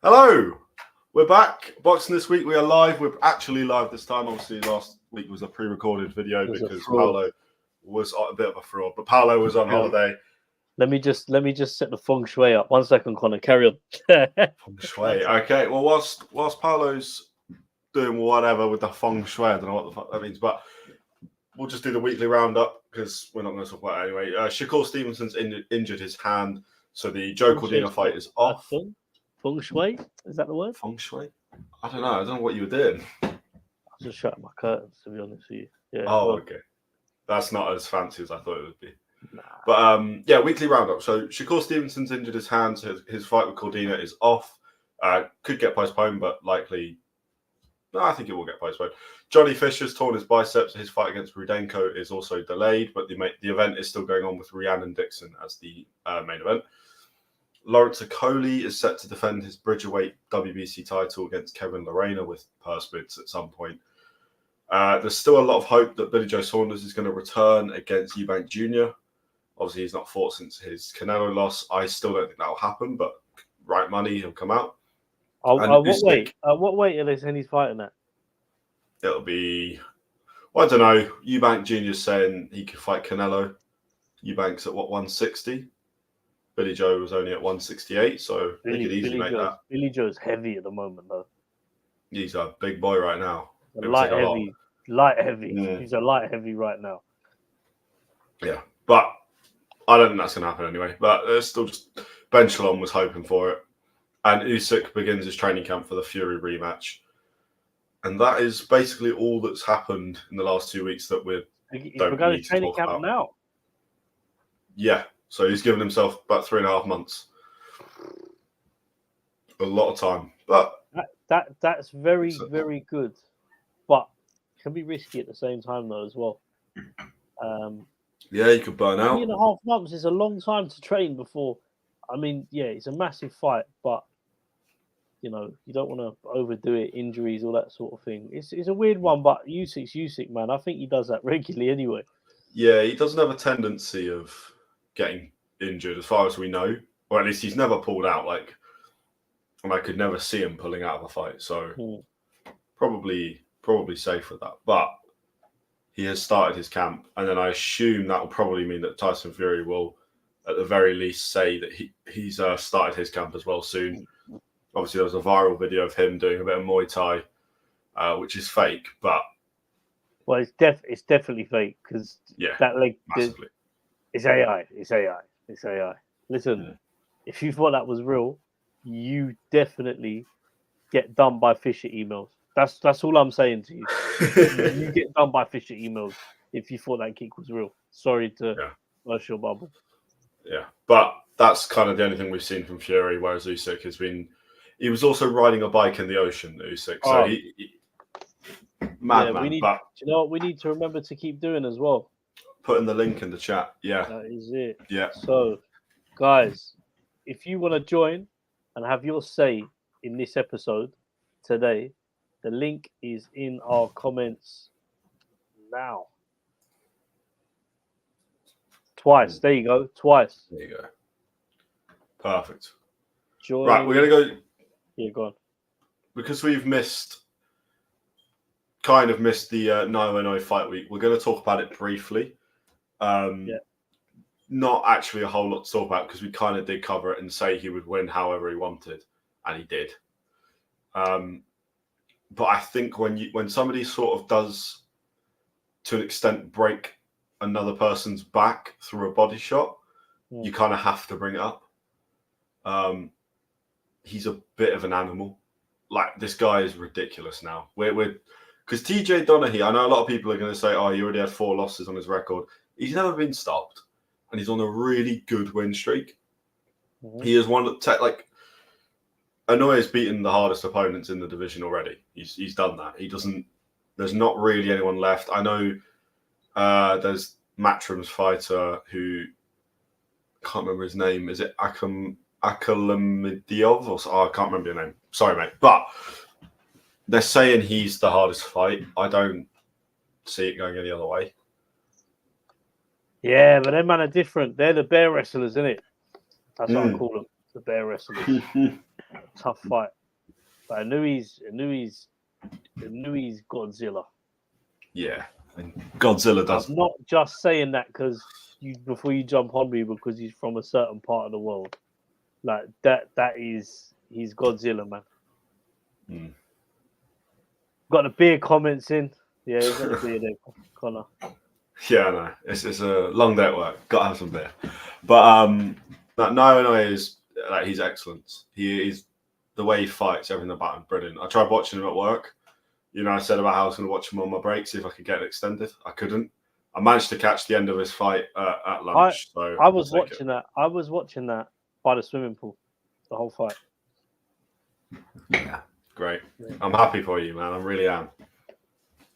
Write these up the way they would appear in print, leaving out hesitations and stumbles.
Hello, we're back. Boxing this week. We are live. We're actually live this time. Obviously, last week was a pre-recorded video because Paolo was a bit of a fraud, but Paolo was on holiday. Let me just set the feng shui up. 1 second, Connor. Carry on. Feng shui. Okay. Well, whilst Paolo's doing whatever with the feng shui, I don't know what the fuck that means, but we'll just do the weekly roundup because we're not going to talk about it anyway. Shakur Stevenson's injured his hand, so the Joe Cordina fight is off. Feng shui? Is that the word? Feng shui? I don't know. I don't know what you were doing. I was just shutting my curtains, to be honest with you. Yeah. Oh, okay. That's not as fancy as I thought it would be. Nah. But yeah, weekly roundup. So Shakur Stevenson's injured his hand. So his fight with Cordina is off. Could get postponed, but likely. No, I think it will get postponed. Johnny Fisher's torn his biceps. His fight against Rudenko is also delayed, but the event is still going on with Rhiannon Dixon as the main event. Lawrence Okoli is set to defend his Bridgerweight WBC title against Kevin Lorena with purse bids at some point. There's still a lot of hope that Billy Joe Saunders is going to return against Eubank Jr. Obviously, he's not fought since his Canelo loss. I still don't think that will happen, but right money, he'll come out. What weight are they saying he's fighting at? It'll be, well, I don't know. Eubank Jr. is saying he could fight Canelo. Eubank's at what, 160? Billy Joe was only at 168, so they could easily make that. Billy Joe's heavy at the moment, though. He's a big boy right now. Light heavy. Yeah. He's a light heavy right now. Yeah, but I don't think that's going to happen anyway. But there's still just Ben Shalom was hoping for it. And Usyk begins his training camp for the Fury rematch. And that is basically all that's happened in the last 2 weeks that we don't need to training talk camp about. now. Yeah, so he's given himself about 3.5 months. A lot of time. But that's very good. But can be risky at the same time though as well. Yeah, you could burn out. 3.5 months is a long time to train before. I mean, yeah, it's a massive fight, but you know, you don't want to overdo it, injuries, all that sort of thing. It's a weird one, but Usyk's Usyk, man. I think he does that regularly anyway. Yeah, he doesn't have a tendency of getting injured as far as we know. Or at least he's never pulled out, and I could never see him pulling out of a fight. So probably safe with that. But he has started his camp, and then I assume that will probably mean that Tyson Fury will, at the very least, say that he's started his camp as well soon. Obviously, there was a viral video of him doing a bit of Muay Thai, which is fake, but well, it's definitely fake because that leg massively. It's AI. Listen, if you thought that was real, you definitely get done by Fisher emails. That's all I'm saying to you. You get done by Fisher emails if you thought that kick was real. Sorry to burst your bubble. Yeah, but that's kind of the only thing we've seen from Fury, whereas Usyk has been. He was also riding a bike in the ocean, Usyk. So he madman. Do but you know what we need to remember to keep doing as well? Putting the link in the chat. Yeah, that is it. Yeah. So, guys, if you want to join and have your say in this episode today, the link is in our comments now. Twice. There you go. Twice. There you go. Perfect. Join. Right, we're going to go. Yeah, go on. Because we've kind of missed the Inoue fight week, we're going to talk about it briefly. Not actually a whole lot to talk about because we kind of did cover it and say he would win however he wanted, and he did. But I think when somebody sort of does, to an extent, break another person's back through a body shot, you kind of have to bring it up. He's a bit of an animal. Like, this guy is ridiculous now. Because TJ Doheny, I know a lot of people are going to say, oh, he already had 4 losses on his record. He's never been stopped, and he's on a really good win streak. He is one of Inoue has beaten the hardest opponents in the division already. He's done that. There's not really anyone left. I know there's Matchroom's fighter who, I can't remember his name. Is it Akalamidiyov? I can't remember your name. Sorry, mate. But they're saying he's the hardest fight. I don't see it going any other way. Yeah, but them are different. They're the bear wrestlers, isn't it? That's what I call them, the bear wrestlers. Tough fight. But Inoue's Godzilla. Yeah, and Godzilla does. I'm not just saying that because before you jump on me because he's from a certain part of the world. Like he's Godzilla, man. Mm. Got the beer comments in. Yeah, he's got the beer there, Connor. Yeah, I know. It's a long day at work. Got to have some beer. But Inoue is like he's excellent. He is the way he fights, everything about him, brilliant. I tried watching him at work. You know, I said about how I was going to watch him on my break, see if I could get it extended. I couldn't. I managed to catch the end of his fight at lunch. I was watching that. I was watching that by the swimming pool, the whole fight. Yeah, great. Yeah. I'm happy for you, man. I really am.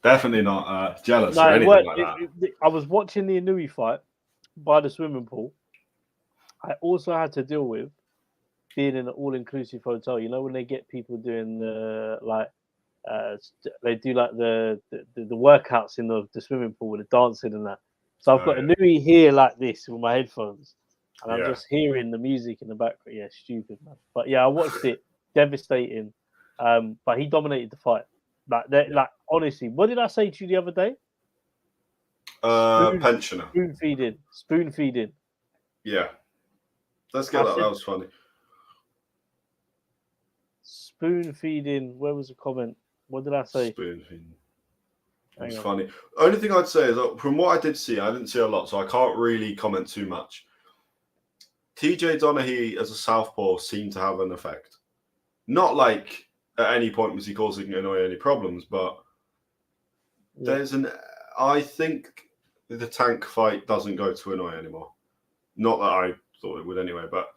Definitely not jealous or anything like that. I was watching the Inoue fight by the swimming pool. I also had to deal with being in an all-inclusive hotel. You know when they get people doing they do like the workouts in the swimming pool with the dancing and that. So I've got Inoue here like this with my headphones, and I'm just hearing the music in the background. Yeah, stupid, man. But yeah, I watched it. Devastating. But he dominated the fight. Like honestly, what did I say to you the other day? Pensioner. Spoon feeding. Yeah. Let's get that. That was funny. Spoon feeding. Where was the comment? What did I say? Spoon feeding. It was funny. Only thing I'd say is that from what I did see, I didn't see a lot, so I can't really comment too much. TJ Doheny as a southpaw seemed to have an effect. Not like at any point was he causing Inoue any problems, but I think the tank fight doesn't go to Inoue anymore. Not that I thought it would anyway, but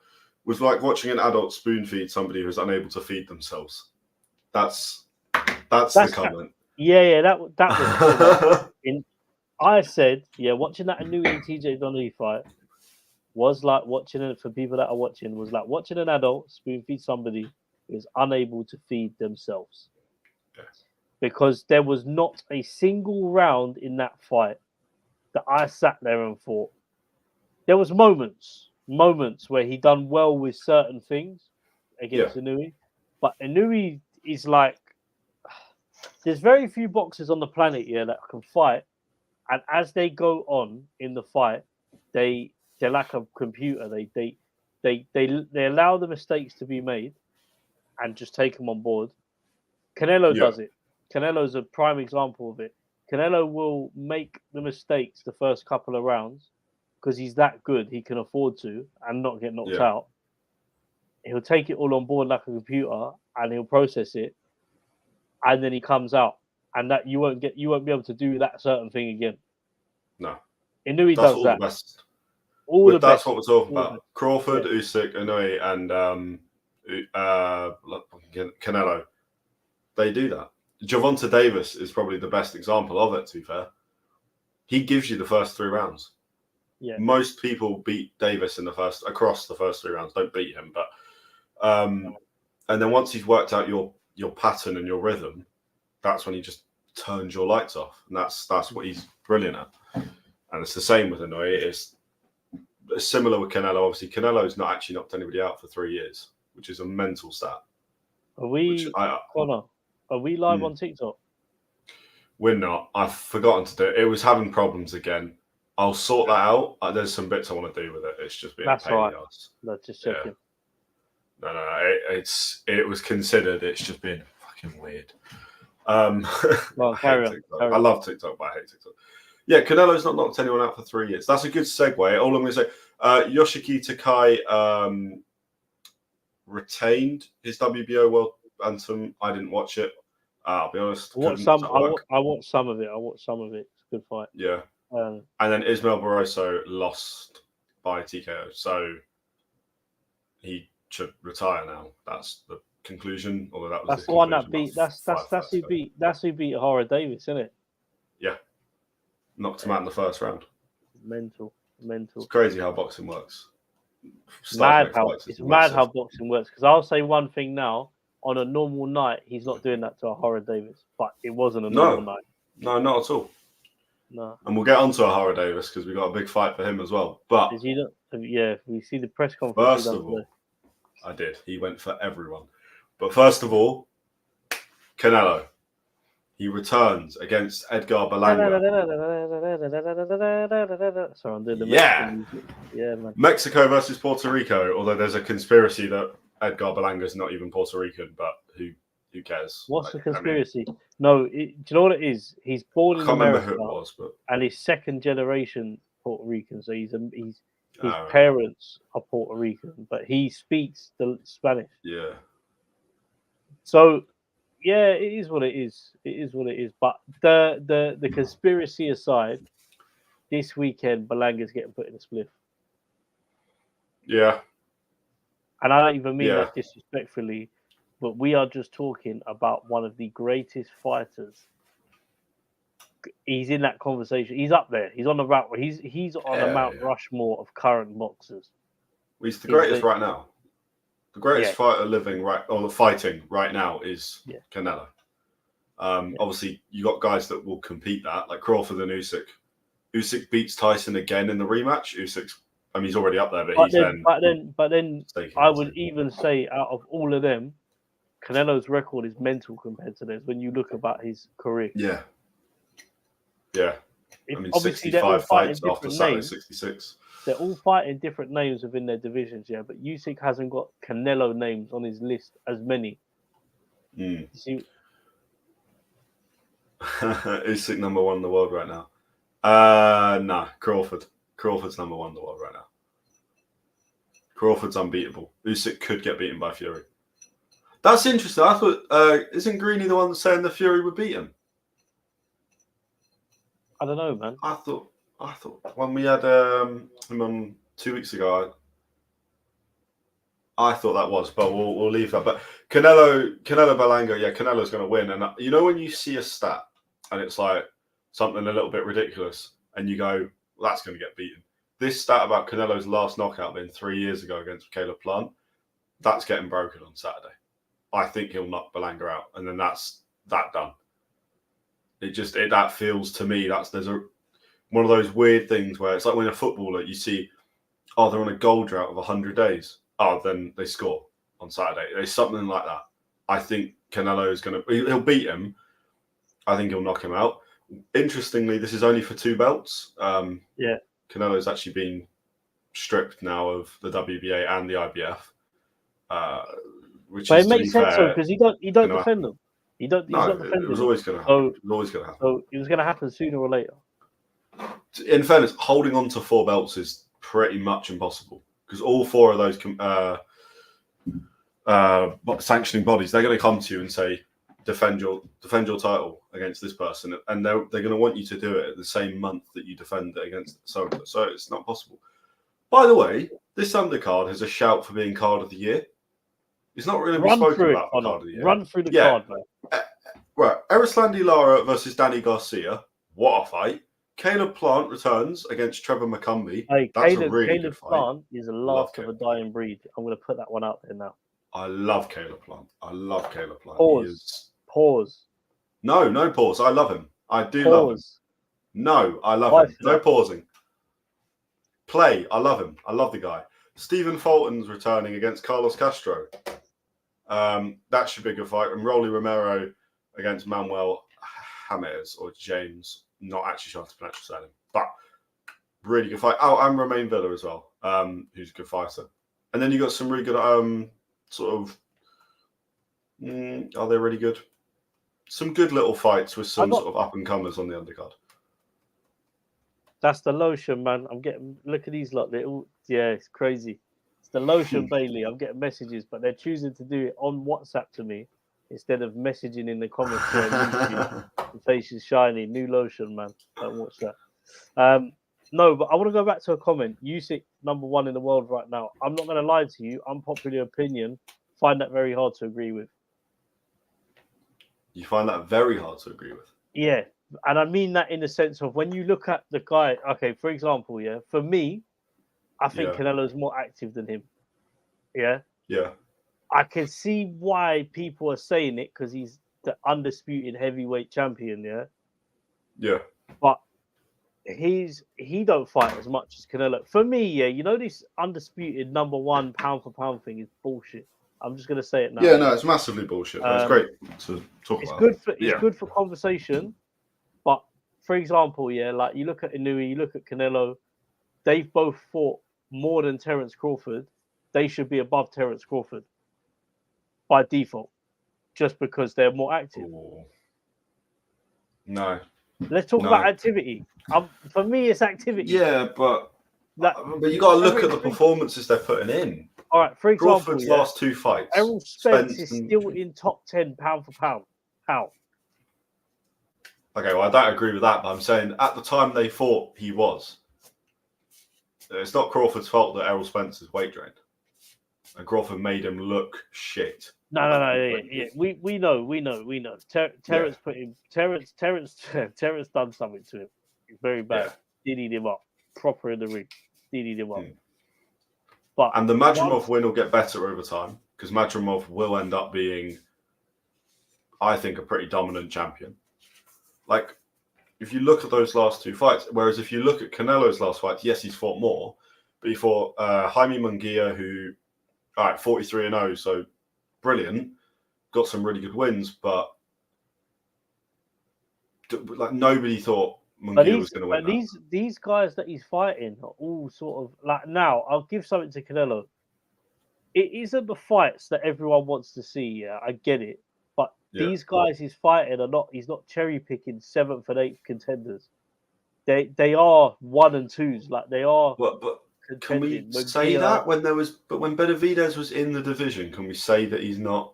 was like watching an adult spoon feed somebody who's unable to feed themselves. That's the comment. That was I said, watching that Inoue and TJ Doheny fight was like watching it for people that are watching was like watching an adult spoon feed somebody who is unable to feed themselves. Yeah. Because there was not a single round in that fight that I sat there and thought there was moments where he done well with certain things against Inoue, but Inoue is like there's very few boxers on the planet that can fight, and as they go on in the fight, they're like a computer. They allow the mistakes to be made and just take them on board. Canelo does it. Canelo's a prime example of it. Canelo will make the mistakes the first couple of rounds because he's that good. He can afford to and not get knocked out. He'll take it all on board like a computer and he'll process it, and then he comes out, and that you won't be able to do that certain thing again. No, Inoue does that. That's best. What we're talking about. Crawford, Usyk, Inoue, and Canelo. They do that. Gervonta Davis is probably the best example of it, to be fair. He gives you the first 3 rounds. Yeah. Most people beat Davis across the first 3 rounds. Don't beat him, but and then once he's worked out your pattern and your rhythm, that's when he just turns your lights off, and that's what he's brilliant at. And it's the same with Inoue. It's similar with Canelo. Obviously, Canelo's not actually knocked anybody out for 3 years, which is a mental stat. Connor? Are we live on TikTok? We're not. I've forgotten to do it. It was having problems again. I'll sort that out. There's some bits I want to do with it. It's just being a pain in the ass. Let's just check it. No. It was considered. It's just been fucking weird. Well, carry on. I love TikTok, but I hate TikTok. Yeah, Canelo's not knocked anyone out for 3 years. That's a good segue. All I'm going to say, Yoshiki Takai retained his WBO World Anthem. I didn't watch it. I'll be honest. I watched some of it. It's a good fight. Yeah. And then Ismael Barroso lost by TKO, so he should retire now. That's the conclusion. Although that's the one that beat. That's who beat Ohara Davies, isn't it? Yeah. Knocked him out in the first round. Mental. It's crazy how boxing works. It's mad how boxing works. Because I'll say one thing now. On a normal night, he's not doing that to Ohara Davies. But it wasn't a normal night. No, not at all. No. And we'll get on to Ohara Davies because we got a big fight for him as well. But did you not? Yeah, we see the press conference. First of all, I did. He went for everyone. But first of all, Canelo. He returns against Edgar Berlanga. Sorry, I'm doing the Yeah. Mexican music. Yeah, man. Mexico versus Puerto Rico, although there's a conspiracy that Edgar Berlanga is not even Puerto Rican, but who cares? What's the conspiracy? No, do you know what it is? He's born I in can't remember America, who it was, but and he's second generation Puerto Rican. So his parents are Puerto Rican, but he speaks the Spanish. Yeah. So yeah, it is what it is. It is what it is. But the conspiracy aside, this weekend Berlanga's getting put in a spliff. Yeah. And I don't even mean that disrespectfully, but we are just talking about one of the greatest fighters. He's in that conversation. He's up there. He's on the route. He's on the Mount Rushmore of current boxers. He's the greatest right now. The greatest fighter living fighting right now is Canelo. Obviously, you got guys that will compete that, like Crawford and Usyk. Usyk beats Tyson again in the rematch. Usyk's, I mean, he's already up there, but then I would even say out of all of them, Canelo's record is mental compared to theirs when you look about his career. Yeah. Yeah. I mean, obviously 65 fights after Saturday, 66. They're all fighting different names within their divisions, yeah, but Usyk hasn't got Canelo names on his list as many. You see? Usyk number one in the world right now. Nah, Crawford. Crawford's number one in the world right now. Crawford's unbeatable. Usyk could get beaten by Fury. That's interesting. I thought, isn't Greeny the one saying the Fury would beat him? I don't know, man. I thought when we had him on 2 weeks ago, I thought that was, but we'll leave that. But Canelo Berlanga, yeah, Canelo's going to win. And you know when you see a stat and it's like something a little bit ridiculous, and you go, well, that's going to get beaten. This stat about Canelo's last knockout being 3 years ago against Caleb Plant, that's getting broken on Saturday. I think he'll knock Berlanga out, and then that's that done. That feels to me there's one of those weird things where it's like when a footballer you see, they're on a goal drought of 100 days. Then they score on Saturday. There's something like that. I think Canelo is he'll beat him. I think he'll knock him out. Interestingly, this is only for 2 belts. Canelo's actually been stripped now of the WBA and the IBF. But it makes sense though, because he don't defend them. He's not defending. It was always going to happen. It was always going to happen. So it was going to happen sooner or later. In fairness, holding on to 4 belts is pretty much impossible because all 4 of those sanctioning bodies, they're going to come to you and say, defend your title against this person, and they're going to want you to do it at the same month that you defend it against so it's not possible. By the way, this undercard has a shout for being card of the year. It's not really spoken about card of the year. Run through the card, man. Right, Erislandy Lara versus Danny Garcia. What a fight! Caleb Plant returns against Trevor McCumbee. Hey, That's Caleb, a really Caleb good fight. Plant is the last of a dying breed. I'm going to put that one out there now. I love Caleb Plant. Pause. No pause. I love him. I do love him. No, I love him. No pausing. Play. I love him. I love the guy. Stephen Fulton's returning against Carlos Castro. That should be a good fight. And Rolly Romero against Manuel James or James. Not actually sure how to pronounce his surname, but really good fight. Oh, and Romain Villa as well, who's a good fighter. And then you got some really good are they really good? Some good little fights with some sort of up and comers on the undercard. That's the lotion, man. I'm getting look at these little. Yeah, it's crazy. It's the lotion, Bailey. I'm getting messages, but they're choosing to do it on WhatsApp to me instead of messaging in the comments. The face is shiny. New lotion, man. Don't watch that. No, but I want to go back to a comment. Usyk number 1 in the world right now. I'm not going to lie to you. Unpopular opinion. Find that very hard to agree with. You find that very hard to agree with? Yeah. And I mean that in the sense of when you look at the guy, okay, for example, for me, I think Canelo's more active than him. Yeah? Yeah. I can see why people are saying it because he's the undisputed heavyweight champion, yeah? Yeah. But he don't fight as much as Canelo. For me, yeah, you know this undisputed number one pound for pound thing is bullshit. I'm just gonna say it now. Yeah, no, it's massively bullshit. But it's great to talk It's about. good for conversation. But for example, yeah, like you look at Inoue, you look at Canelo, they've both fought more than Terence Crawford. They should be above Terence Crawford by default, just because they're more active. Ooh. No. Let's talk about activity. For me, it's activity. Yeah, but you got to look at the performances they're putting in. All right, for example, Crawford's last 2 fights. Errol Spence is still in top 10 pound for pound. How? Okay, well, I don't agree with that, but I'm saying at the time they fought, he was. It's not Crawford's fault that Errol Spence is weight drained. And Crawford made him look shit. No. Yeah. We know. Terence put him. Terence done something to him. It's very bad. Diddied him up proper in the ring. Diddied him up. And the Madrimov win will get better over time because Madrimov will end up being, I think, a pretty dominant champion. Like, if you look at those last 2 fights, whereas if you look at Canelo's last fight, yes, he's fought more, but he fought Jaime Munguia, who, 43-0, so brilliant, got some really good wins, but like nobody thought Munguia was going to win. But these guys that he's fighting are all sort of like, now I'll give something to Canelo. It isn't the fights that everyone wants to see. Yeah, I get it. But these guys he's fighting are not. He's not cherry picking 7th and 8th contenders. They are 1 and 2s. Like they are. But can we say that when when Benavidez was in the division, can we say that he's not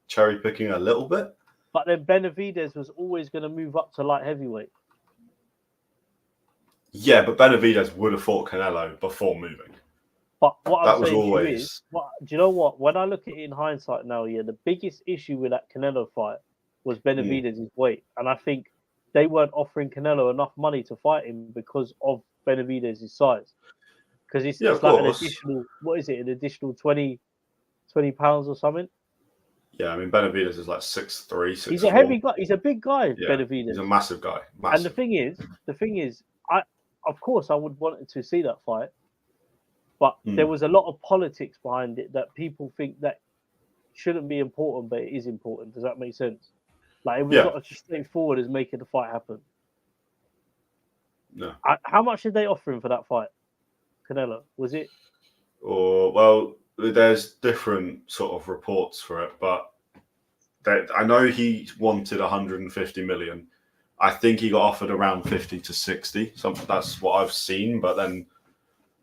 cherry picking a little bit? But then Benavidez was always going to move up to light heavyweight. Yeah, but Benavidez would have fought Canelo before moving. But what I'm saying to you is, do you know what? When I look at it in hindsight now, the biggest issue with that Canelo fight was Benavidez's weight. And I think they weren't offering Canelo enough money to fight him because of Benavidez's size. Because it's like an additional, an additional 20 pounds or something? Yeah, I mean, Benavidez is like 6'3", 6'4". He's a heavy guy. He's a big guy, Benavidez. He's a massive guy. And the thing is, of course, I would want to see that fight. But there was a lot of politics behind it that people think that shouldn't be important, but it is important. Does that make sense? Like, it was not as straightforward as making the fight happen. No. How much did they offer him for that fight, Canelo? Was it? Well, there's different sort of reports for it, but I know he wanted 150 million. I think he got offered around 50 to 60. That's what I've seen, but then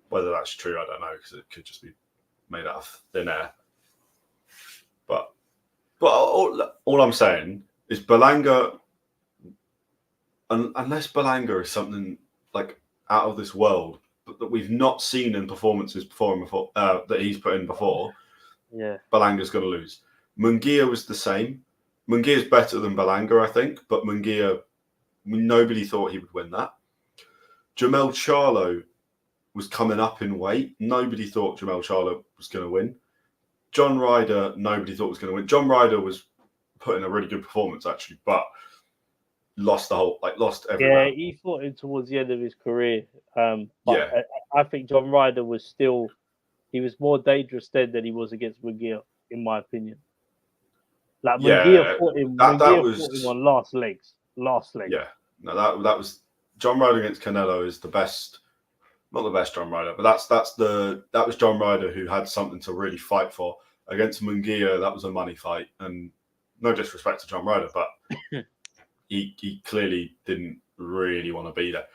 whether that's true, I don't know, because it could just be made out of thin air. But all I'm saying is Berlanga, unless Berlanga is something like out of this world, but that we've not seen in performances before that he's put in before, Berlanga's going to lose. Munguia was the same. Munguia's better than Berlanga, I think, but Munguia, nobody thought he would win that. Jamel Charlo was coming up in weight. Nobody thought Jamel Charlo was going to win. John Ryder, nobody thought was going to win. John Ryder was putting a really good performance, actually, but lost every round. Yeah, he fought him towards the end of his career. I think John Ryder was more dangerous then than he was against Munguia, in my opinion. Like, Munguia fought him on last legs. Yeah, no, that was John Ryder against Canelo is the best. Not the best John Ryder, but that was John Ryder who had something to really fight for. Against Munguia, that was a money fight, and no disrespect to John Ryder, but he clearly didn't really want to be there.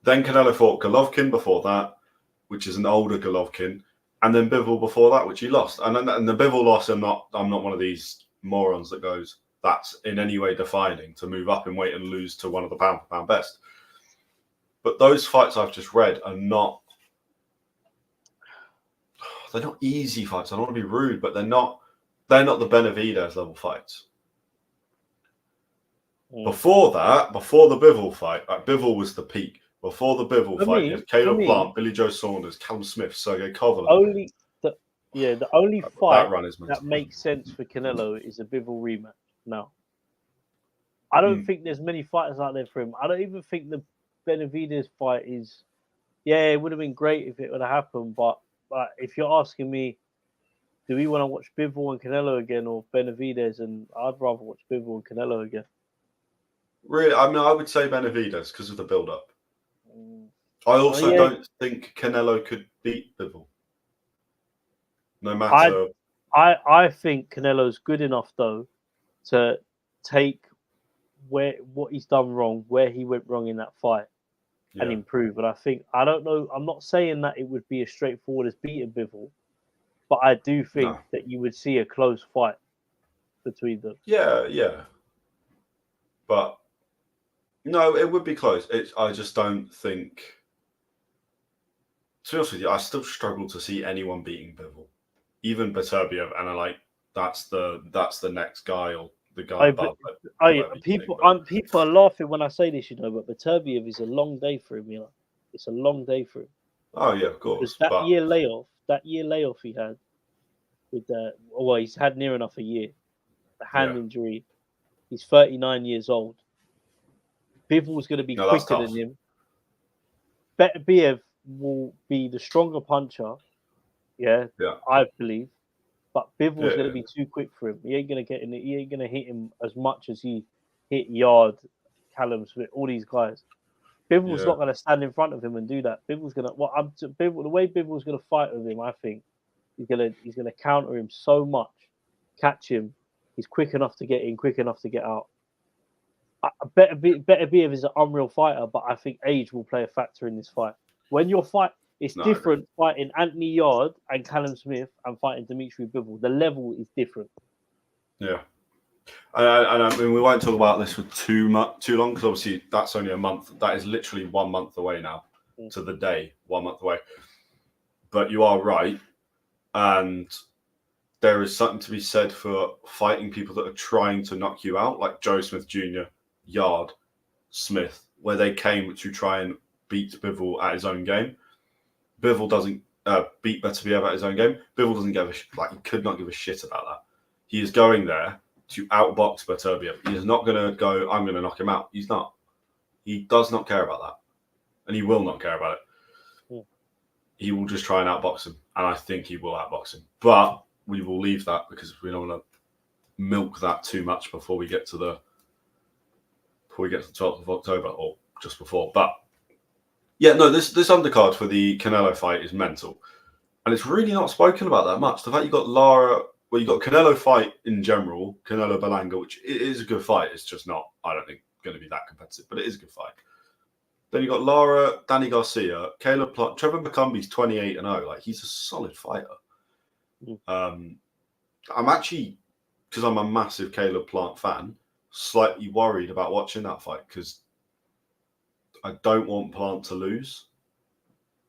Then Canelo fought Golovkin before that, which is an older Golovkin, and then Bivol before that, which he lost. And the Bivol loss, I'm not one of these morons that goes, that's in any way defining to move up in weight and lose to one of the pound for pound best. But those fights I've just read are they're not easy fights. I don't want to be rude, but they're not the Benavidez level fights. Before that, before the Bivol fight, Bivol was the peak. Before the Bivol fight, you had Caleb Plant, Billy Joe Saunders, Callum Smith, Sergey Kovalev. The only fight that makes sense for Canelo is a Bivol rematch. No. I don't think there's many fighters out there for him. I don't even think Benavidez fight is, yeah, it would have been great if it would have happened. But if you're asking me, do we want to watch Bivol and Canelo again or Benavidez? And I'd rather watch Bivol and Canelo again. Really, I mean, I would say Benavidez because of the build-up. I also don't think Canelo could beat Bivol. No matter. I think Canelo's good enough though to take what he's done wrong, where he went wrong in that fight, and improve. And I don't know. I'm not saying that it would be as straightforward as beating Bivol, but I do think that you would see a close fight between them. Yeah. But no, it would be close. I just don't think. To be honest with you, I still struggle to see anyone beating Bivol, even Beterbiev, and I like that's the next guy or the guy above. People are laughing when I say this, but Beterbiev is a long day for him. It's a long day for him. Oh yeah, of course. That year layoff he had with he's had near enough a year. The hand injury. He's 39 years old. Bivol's going to be quicker than him. Beterbiev will be the stronger puncher. Yeah. I believe. But Bivol's going to be too quick for him. He ain't going to get in. He ain't going to hit him as much as he hit Yard, Callum Smith, all these guys. Bivol's not going to stand in front of him and do that. Bivol's going to. The way Bivol's going to fight with him, I think he's going to counter him so much, catch him. He's quick enough to get in, quick enough to get out. Beterbiev is an unreal fighter, but I think age will play a factor in this fight. When your fight. It's different fighting Anthony Yard and Callum Smith and fighting Dimitri Bivol. The level is different. Yeah. I mean, we won't talk about this for too long because obviously that's only a month. That is literally 1 month away now to the day, 1 month away. But you are right. And there is something to be said for fighting people that are trying to knock you out, like Joe Smith Jr., Yard, Smith, where they came to try and beat Bivol at his own game. Bivol doesn't beat Beterbiev at his own game. Bivol doesn't give he could not give a shit about that. He is going there to outbox Beterbiev. He is not going to go, I'm going to knock him out. He's not. He does not care about that. And he will not care about it. He will just try and outbox him. And I think he will outbox him. But we will leave that because we don't want to milk that too much before we get to the 12th of October or just before. But yeah, no, this undercard for the Canelo fight is mental. And it's really not spoken about that much. The fact you got you got Canelo fight in general, Canelo Berlanga, which is a good fight. It's just not, I don't think, going to be that competitive, but it is a good fight. Then you got Lara, Danny Garcia, Caleb Plant, Trevor McCumbie's 28-0. Like, he's a solid fighter. I'm actually, because I'm a massive Caleb Plant fan, slightly worried about watching that fight because I don't want Plant to lose,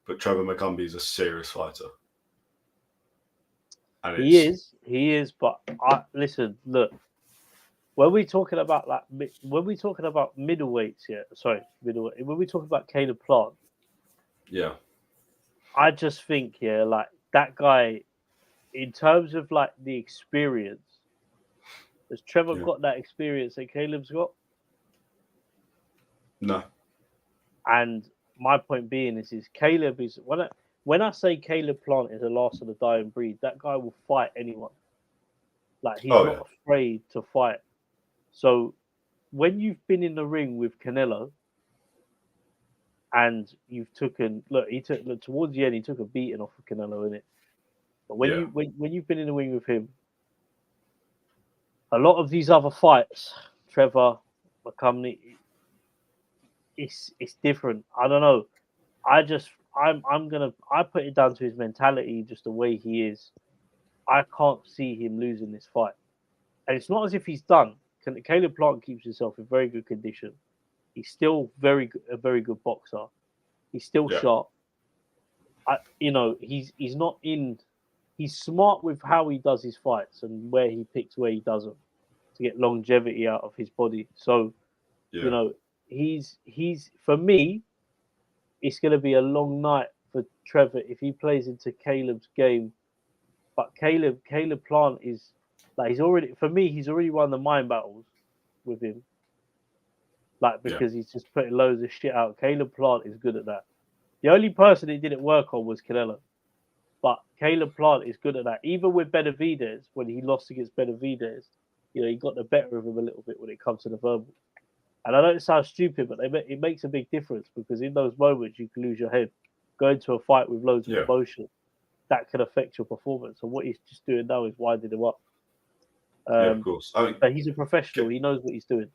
but Trevor McCumbie is a serious fighter. And he is. But listen, look. When we're talking about middleweights, middleweight. When we talk about Caleb Plant, I just think like that guy, in terms of like the experience, has Trevor got that experience that Caleb's got? No. And my point being is Caleb is when I say Caleb Plant is the last of the dying breed, that guy will fight anyone. Like he's not afraid to fight. So when you've been in the ring with Canelo and you've towards the end he took a beating off of Canelo, innit? But when you've been in the ring with him, a lot of these other fights, Trevor, McCumbie, it's different. I don't know. I put it down to his mentality, just the way he is. I can't see him losing this fight. And it's not as if he's done. Caleb Plant keeps himself in very good condition. He's still a very good boxer. He's still sharp. He's not in. He's smart with how he does his fights and where he picks where he doesn't to get longevity out of his body. So, he's for me, it's going to be a long night for Trevor if he plays into Caleb's game. But Caleb Plant is like he's already won the mind battles with him. because he's just putting loads of shit out. Caleb Plant is good at that. The only person he didn't work on was Canelo. But Caleb Plant is good at that. Even with Benavidez, when he lost against Benavidez, he got the better of him a little bit when it comes to the verbal. And I know it sounds stupid, but it makes a big difference because in those moments you can lose your head. Going to a fight with loads of emotion, that can affect your performance. And what he's just doing now is winding him up. Of course. I mean, but he's a professional. He knows what he's doing.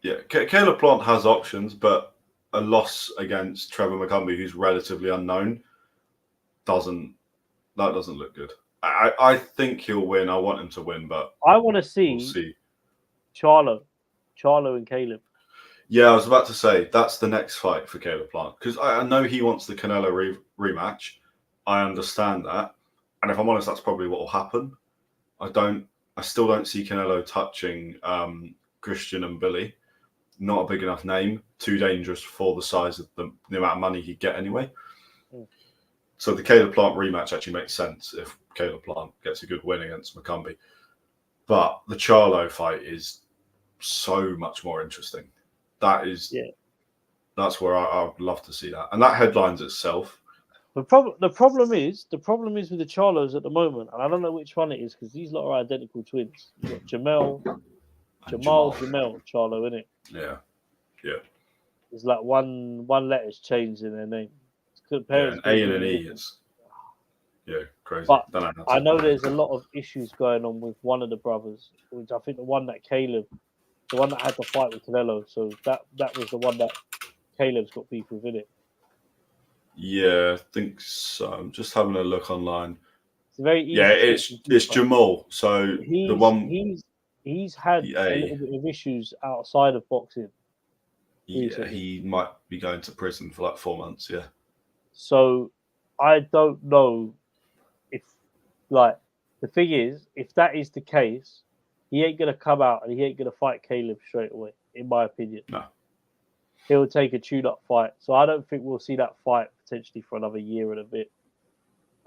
Yeah, Caleb Plant has options, but a loss against Trevor McCumbee, who's relatively unknown, doesn't look good. I think he'll win. I want him to win, but I want to see, we'll see. Charlo and Caleb. Yeah, I was about to say that's the next fight for Caleb Plant because I know he wants the Canelo rematch. I understand that, and if I'm honest, that's probably what will happen. I still don't see Canelo touching Christian and Billy. Not a big enough name, too dangerous for the size of the amount of money he'd get anyway. So the Caleb Plant rematch actually makes sense if Caleb Plant gets a good win against McCumbee. But the Charlo fight is so much more interesting. That's where I'd love to see that. And that headlines itself. The problem is with the Charlos at the moment, and I don't know which one it is because these lot are identical twins. You've got Jamal Charlo, innit? Yeah. It's like one letter's changed in their name. An A and an E is crazy. But I know there's a lot of issues going on with one of the brothers, which I think the one that had the fight with Canelo. So that was the one that Caleb's got beef with, innit? Yeah, I think so. I'm just having a look online. It's very easy. It's Jamal. So he's had a little bit of issues outside of boxing. Yeah, he might be going to prison for like 4 months. Yeah. So I don't know if, like, the thing is, if that is the case, he ain't gonna come out and he ain't gonna fight Caleb straight away. In my opinion, no. He'll take a tune-up fight. So I don't think we'll see that fight potentially for another year and a bit,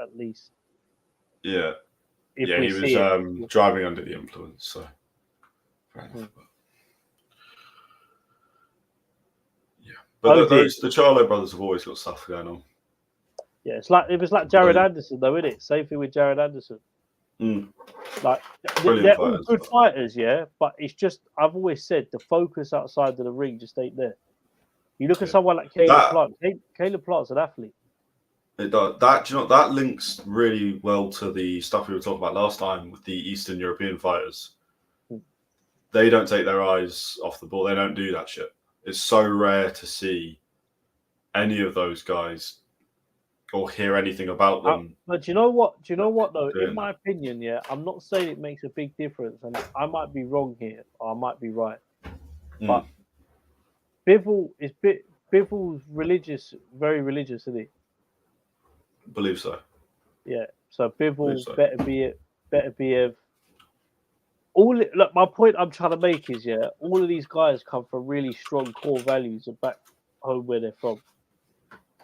at least. Yeah. He was driving under the influence. So. Fair enough. But the Charlo brothers have always got stuff going on. Yeah, it was like Jared Anderson, though, isn't it? Same thing with Jared Anderson. Like they're all good fighters, yeah. But it's just I've always said the focus outside of the ring just ain't there. You look at someone like Caleb Plant. Caleb Plant's an athlete. It does. That links really well to the stuff we were talking about last time with the Eastern European fighters. They don't take their eyes off the ball. They don't do that shit. It's so rare to see any of those guys or hear anything about them. But do you know what? Though, in my opinion, I'm not saying it makes a big difference, and I might be wrong here, or I might be right. But Bivol's religious, very religious, isn't he? Believe so. Yeah. So Bivol better be look, my point I'm trying to make is, all of these guys come from really strong core values of back home where they're from.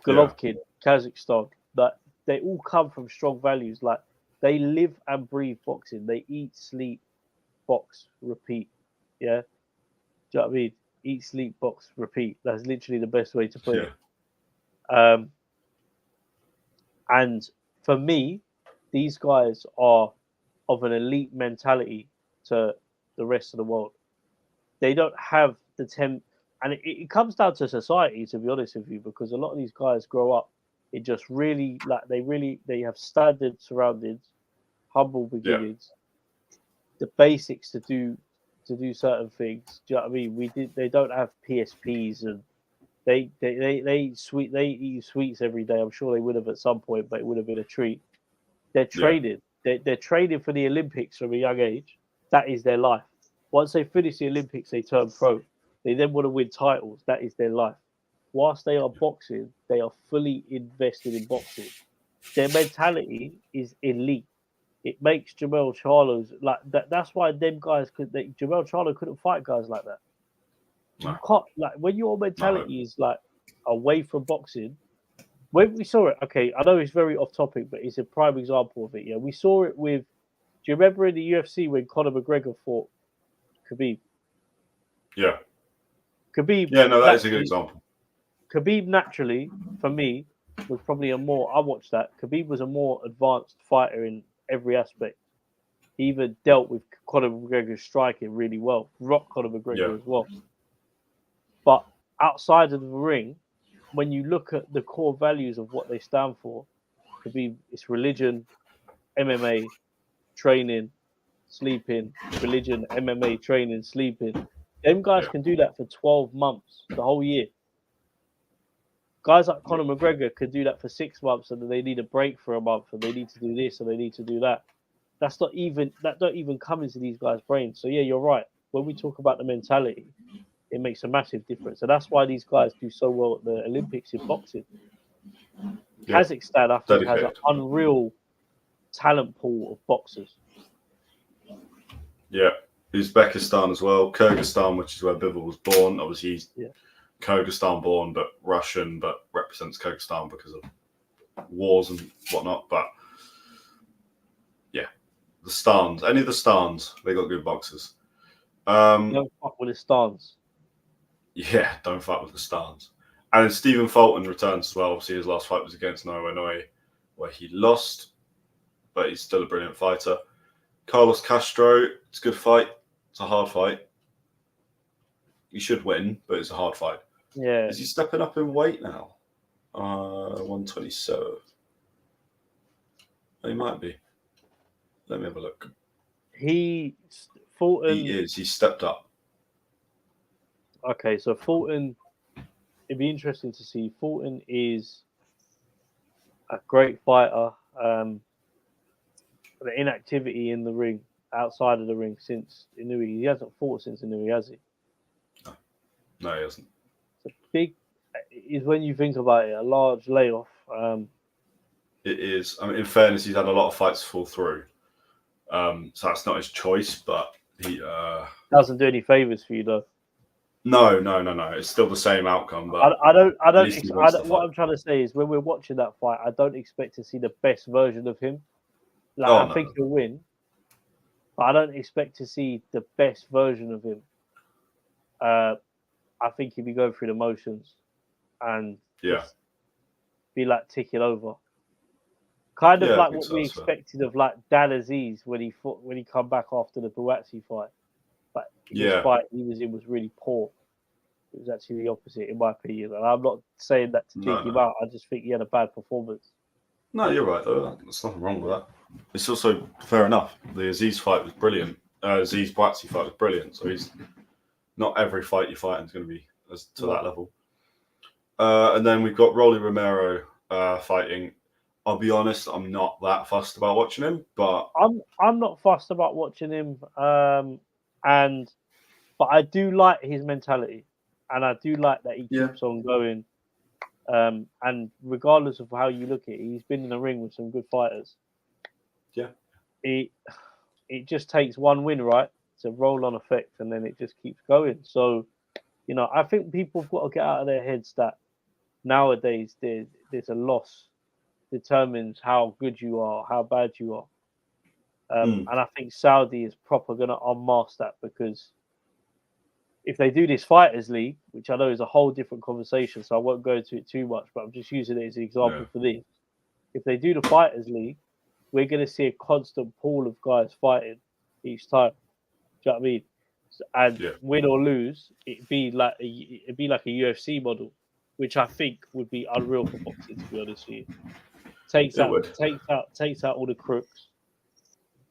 Golovkin, Kazakhstan, that they all come from strong values. Like they live and breathe boxing. They eat, sleep, box, repeat. Yeah. Do you know what I mean? Eat, sleep, box, repeat. That's literally the best way to put it. And for me, these guys are of an elite mentality to the rest of the world. They don't have the and it comes down to society, to be honest with you, because a lot of these guys grow up in just really they have standard surroundings, humble beginnings, the basics to do certain things. Do you know what I mean? They don't have PSPs and they eat sweets every day. I'm sure they would have at some point, but it would have been a treat. They're training. They're training for the Olympics from a young age. That is their life. Once they finish the Olympics, they turn pro. They then want to win titles. That is their life. Whilst they are boxing, they are fully invested in boxing. Their mentality is elite. It makes Jamal Charlo's like that. That's why them guys Jamal Charlo couldn't fight guys like that. No. You can't, like, when your mentality is like away from boxing. When we saw it, okay, I know it's very off topic, but it's a prime example of it. Yeah, we saw it with. Do you remember in the UFC when Conor McGregor fought Khabib? Yeah. Khabib. Yeah, no, that is a good example. Khabib naturally, for me, was probably a more. I watched that. Khabib was a more advanced fighter in every aspect. He even dealt with Conor McGregor's striking really well, rocked Conor McGregor as well. But outside of the ring, when you look at the core values of what they stand for, Khabib, it's religion, MMA, training, sleeping, religion, MMA, training, sleeping. Them guys can do that for 12 months, the whole year. Guys like Conor McGregor could do that for 6 months, and then they need a break for a month, and they need to do this, and they need to do that. That don't even come into these guys' brains. So yeah, you're right. When we talk about the mentality, it makes a massive difference, and that's why these guys do so well at the Olympics in boxing. Yeah. Kazakhstan, I think, has an unreal talent pool of boxers. Yeah, Uzbekistan as well, Kyrgyzstan, which is where Bivol was born. Obviously, he's Kyrgyzstan born, but Russian, but represents Kyrgyzstan because of wars and whatnot. But yeah, the Stans, any of the Stans, they got good boxers. Don't fuck with the Stans. Yeah, don't fuck with the Stans. And then Stephen Fulton returns as well. Obviously, his last fight was against Inoue, where he lost, but he's still a brilliant fighter. Carlos Castro, it's a good fight. It's a hard fight. He should win, but it's a hard fight. Yeah. Is he stepping up in weight now? 127. He might be. Let me have a look. Fulton. He is. He's stepped up. Okay, so Fulton, it'd be interesting to see. Fulton is a great fighter. The inactivity in the ring, outside of the ring, since Inoue, he hasn't fought since Inoue, has he? No, he hasn't. It's a big, is when you think about it, a large layoff. It is. I mean, in fairness, he's had a lot of fights fall through. So that's not his choice, but he doesn't do any favors for you though. No. It's still the same outcome, but what I'm trying to say is when we're watching that fight, I don't expect to see the best version of him. I think he'll win, but I don't expect to see the best version of him. I think he'll be going through the motions and be like ticking over. Kind of like what we expected of like Dan Aziz when he come back after the Buatsi fight. But his fight he was in was really poor. It was actually the opposite, in my opinion. And I'm not saying that to dig him out. I just think he had a bad performance. No, you're right, though. There's nothing wrong with that. It's also fair enough. The Aziz fight was brilliant. Aziz Buatsi fight was brilliant. So he's not every fight you fight is going to be to that level. And then we've got Rolly Romero fighting. I'll be honest, I'm not that fussed about watching him, but I'm not fussed about watching him. But I do like his mentality, and I do like that he keeps on going. And regardless of how you look at it, he's been in the ring with some good fighters. Yeah. It just takes one win, right? It's a roll-on effect, and then it just keeps going. So, I think people have got to get out of their heads that nowadays there's a loss determines how good you are, how bad you are. And I think Saudi is proper going to unmask that, because if they do this Fighters League, which I know is a whole different conversation, so I won't go into it too much, but I'm just using it as an example for this. If they do the Fighters League, we're going to see a constant pool of guys fighting each time. Do you know what I mean? And win or lose, it'd be like a UFC model, which I think would be unreal for boxing, to be honest with you. Takes out all the crooks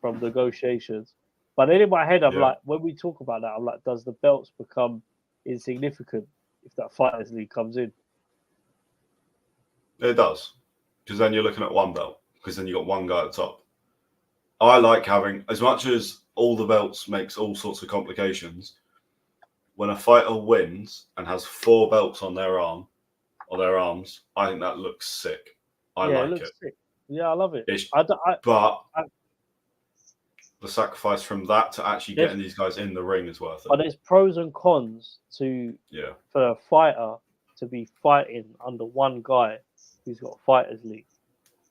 from negotiations. But then in my head, I'm like, when we talk about that, I'm like, does the belts become insignificant if that Fighters League comes in? It does, because then you're looking at one belt, because then you got one guy at the top. I like having, as much as all the belts makes all sorts of complications, when a fighter wins and has 4 belts on their arms, I think that looks sick. I like it. Sick. Yeah, I love it. But the sacrifice from that to actually getting these guys in the ring is worth it. But there's pros and cons for a fighter to be fighting under one guy who's got a Fighters League.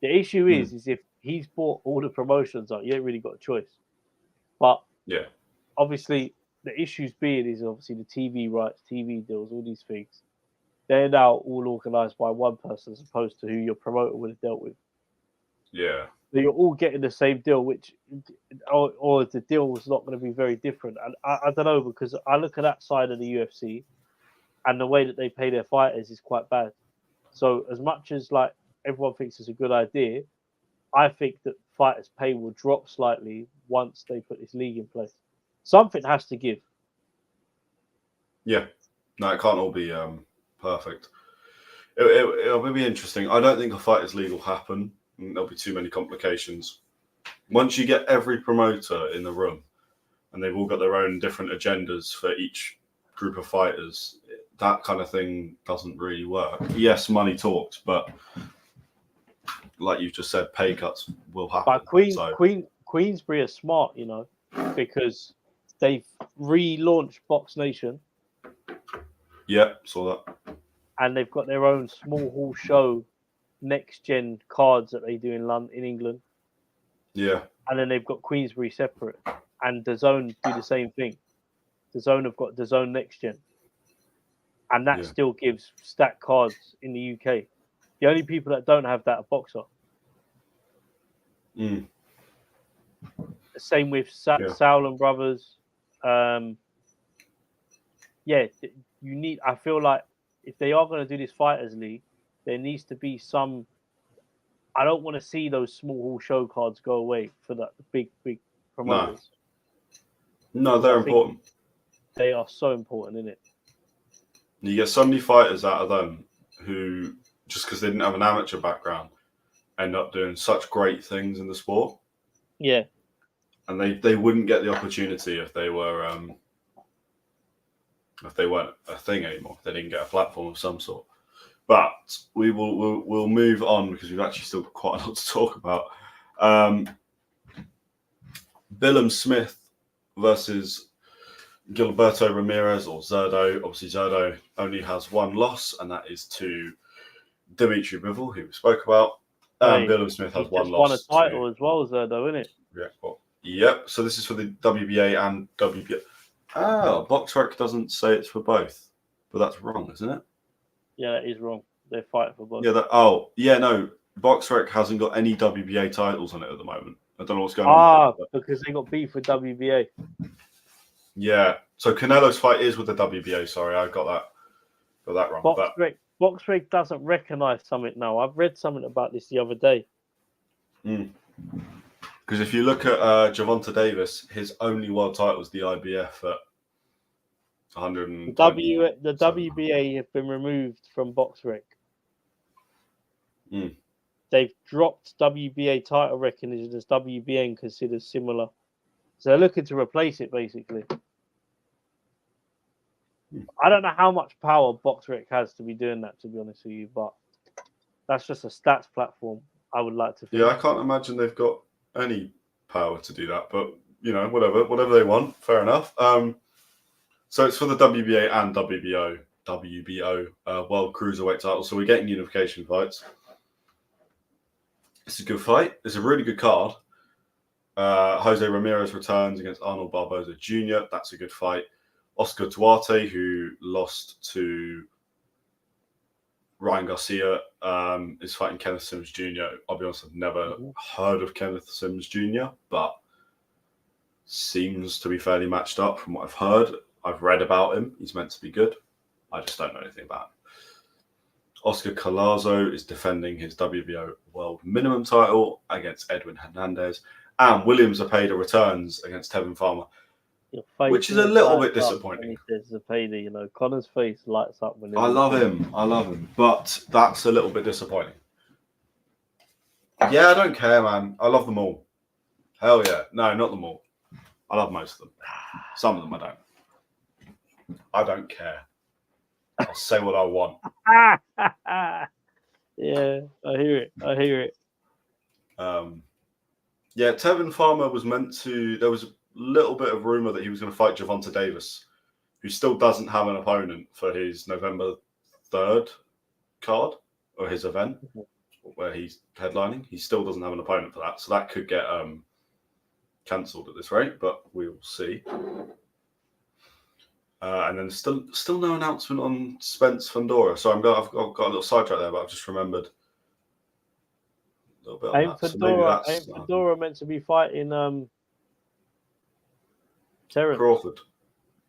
The issue is if he's bought all the promotions up, you ain't really got a choice. But obviously, the issues being is obviously the TV rights, TV deals, all these things. They're now all organised by one person as opposed to who your promoter would have dealt with. Yeah. So you're all getting the same deal, or the deal was not going to be very different. And I don't know, because I look at that side of the UFC, and the way that they pay their fighters is quite bad. So as much as like everyone thinks it's a good idea, I think that fighters' pay will drop slightly once they put this league in place. Something has to give. Yeah. No, it can't all be perfect. It'll be interesting. I don't think a fighters' league will happen. There'll be too many complications. Once you get every promoter in the room and they've all got their own different agendas for each group of fighters, that kind of thing doesn't really work. Yes, money talks, but like you've just said, pay cuts will happen. But Queensbury are smart, you know, because they've relaunched Box Nation. Yeah, saw that. And they've got their own small hall show next gen cards that they do in London, in England. Yeah. And then they've got Queensbury separate. And DAZN do the same thing. DAZN have got DAZN next gen. And that still gives stacked cards in the UK. The only people that don't have that are Boxer. Mm. Same with Sauerland Brothers. You need. I feel like if they are going to do this fighters league, there needs to be some. I don't want to see those small hall show cards go away for the big promoters. No, they're important. They are so important, isn't it? You get so many fighters out of them who, just because they didn't have an amateur background, end up doing such great things in the sport. Yeah. And they wouldn't get the opportunity if they were if they weren't a thing anymore. If they didn't get a platform of some sort. But we'll move on because we've actually still got quite a lot to talk about. Billiam-Smith versus Gilberto Ramirez, or Zurdo. Obviously, Zurdo only has one loss, and that is to Dimitri Bivol, who we spoke about. Billiam-Smith has one loss. Won a title as well, Zurdo, isn't it? Yeah. Well, yep. So this is for the WBA and WBA. BoxRec doesn't say it's for both, but that's wrong, isn't it? Yeah, that is wrong. They're fighting for both. Yeah. No. BoxRec hasn't got any WBA titles on it at the moment. I don't know what's going on. Because they got beef with WBA. Yeah. So Canelo's fight is with the WBA. Sorry, I got that wrong. BoxRec doesn't recognise something now. I've read something about this the other day. Because if you look at Gervonta Davis, his only world title was the IBF at 120. The WBA have been removed from BoxRec. They've dropped WBA title recognition as WBN considered similar. So they're looking to replace it, basically. I don't know how much power BoxRec has to be doing that, to be honest with you, but that's just a stats platform, I would like to think. Yeah, I can't imagine they've got any power to do that, but, you know, whatever they want, fair enough. So it's for the WBA and WBO World Cruiserweight title, so we're getting unification fights. It's a good fight. It's a really good card. Jose Ramirez returns against Arnold Barboza Jr. That's a good fight. Oscar Duarte, who lost to Ryan Garcia, is fighting Kenneth Sims Jr. I'll be honest, I've never heard of Kenneth Sims Jr., but seems to be fairly matched up from what I've heard. I've read about him. He's meant to be good. I just don't know anything about him. Oscar Collazo is defending his WBO World Minimum title against Edwin Hernandez. And William Zepeda returns against Tevin Farmer, which is a little bit disappointing. Zepeda, you know, Connor's face lights up when I love him, but that's a little bit disappointing. Yeah, I don't care, man. I love them all. Hell yeah. No, not them all. I love most of them. Some of them I don't. I don't care. I'll say what I want. Yeah, I hear it. Yeah, Tevin Farmer was meant to. There was a little bit of rumor that he was going to fight Gervonta Davis, who still doesn't have an opponent for his November 3rd card or his event where he's headlining. He still doesn't have an opponent for that, so that could get cancelled at this rate, but we'll see. And then still no announcement on Spence Fundora. So I've got a little sidetrack there, but I've just remembered a little bit on that. So maybe that's Fundora meant to be fighting Terence Crawford.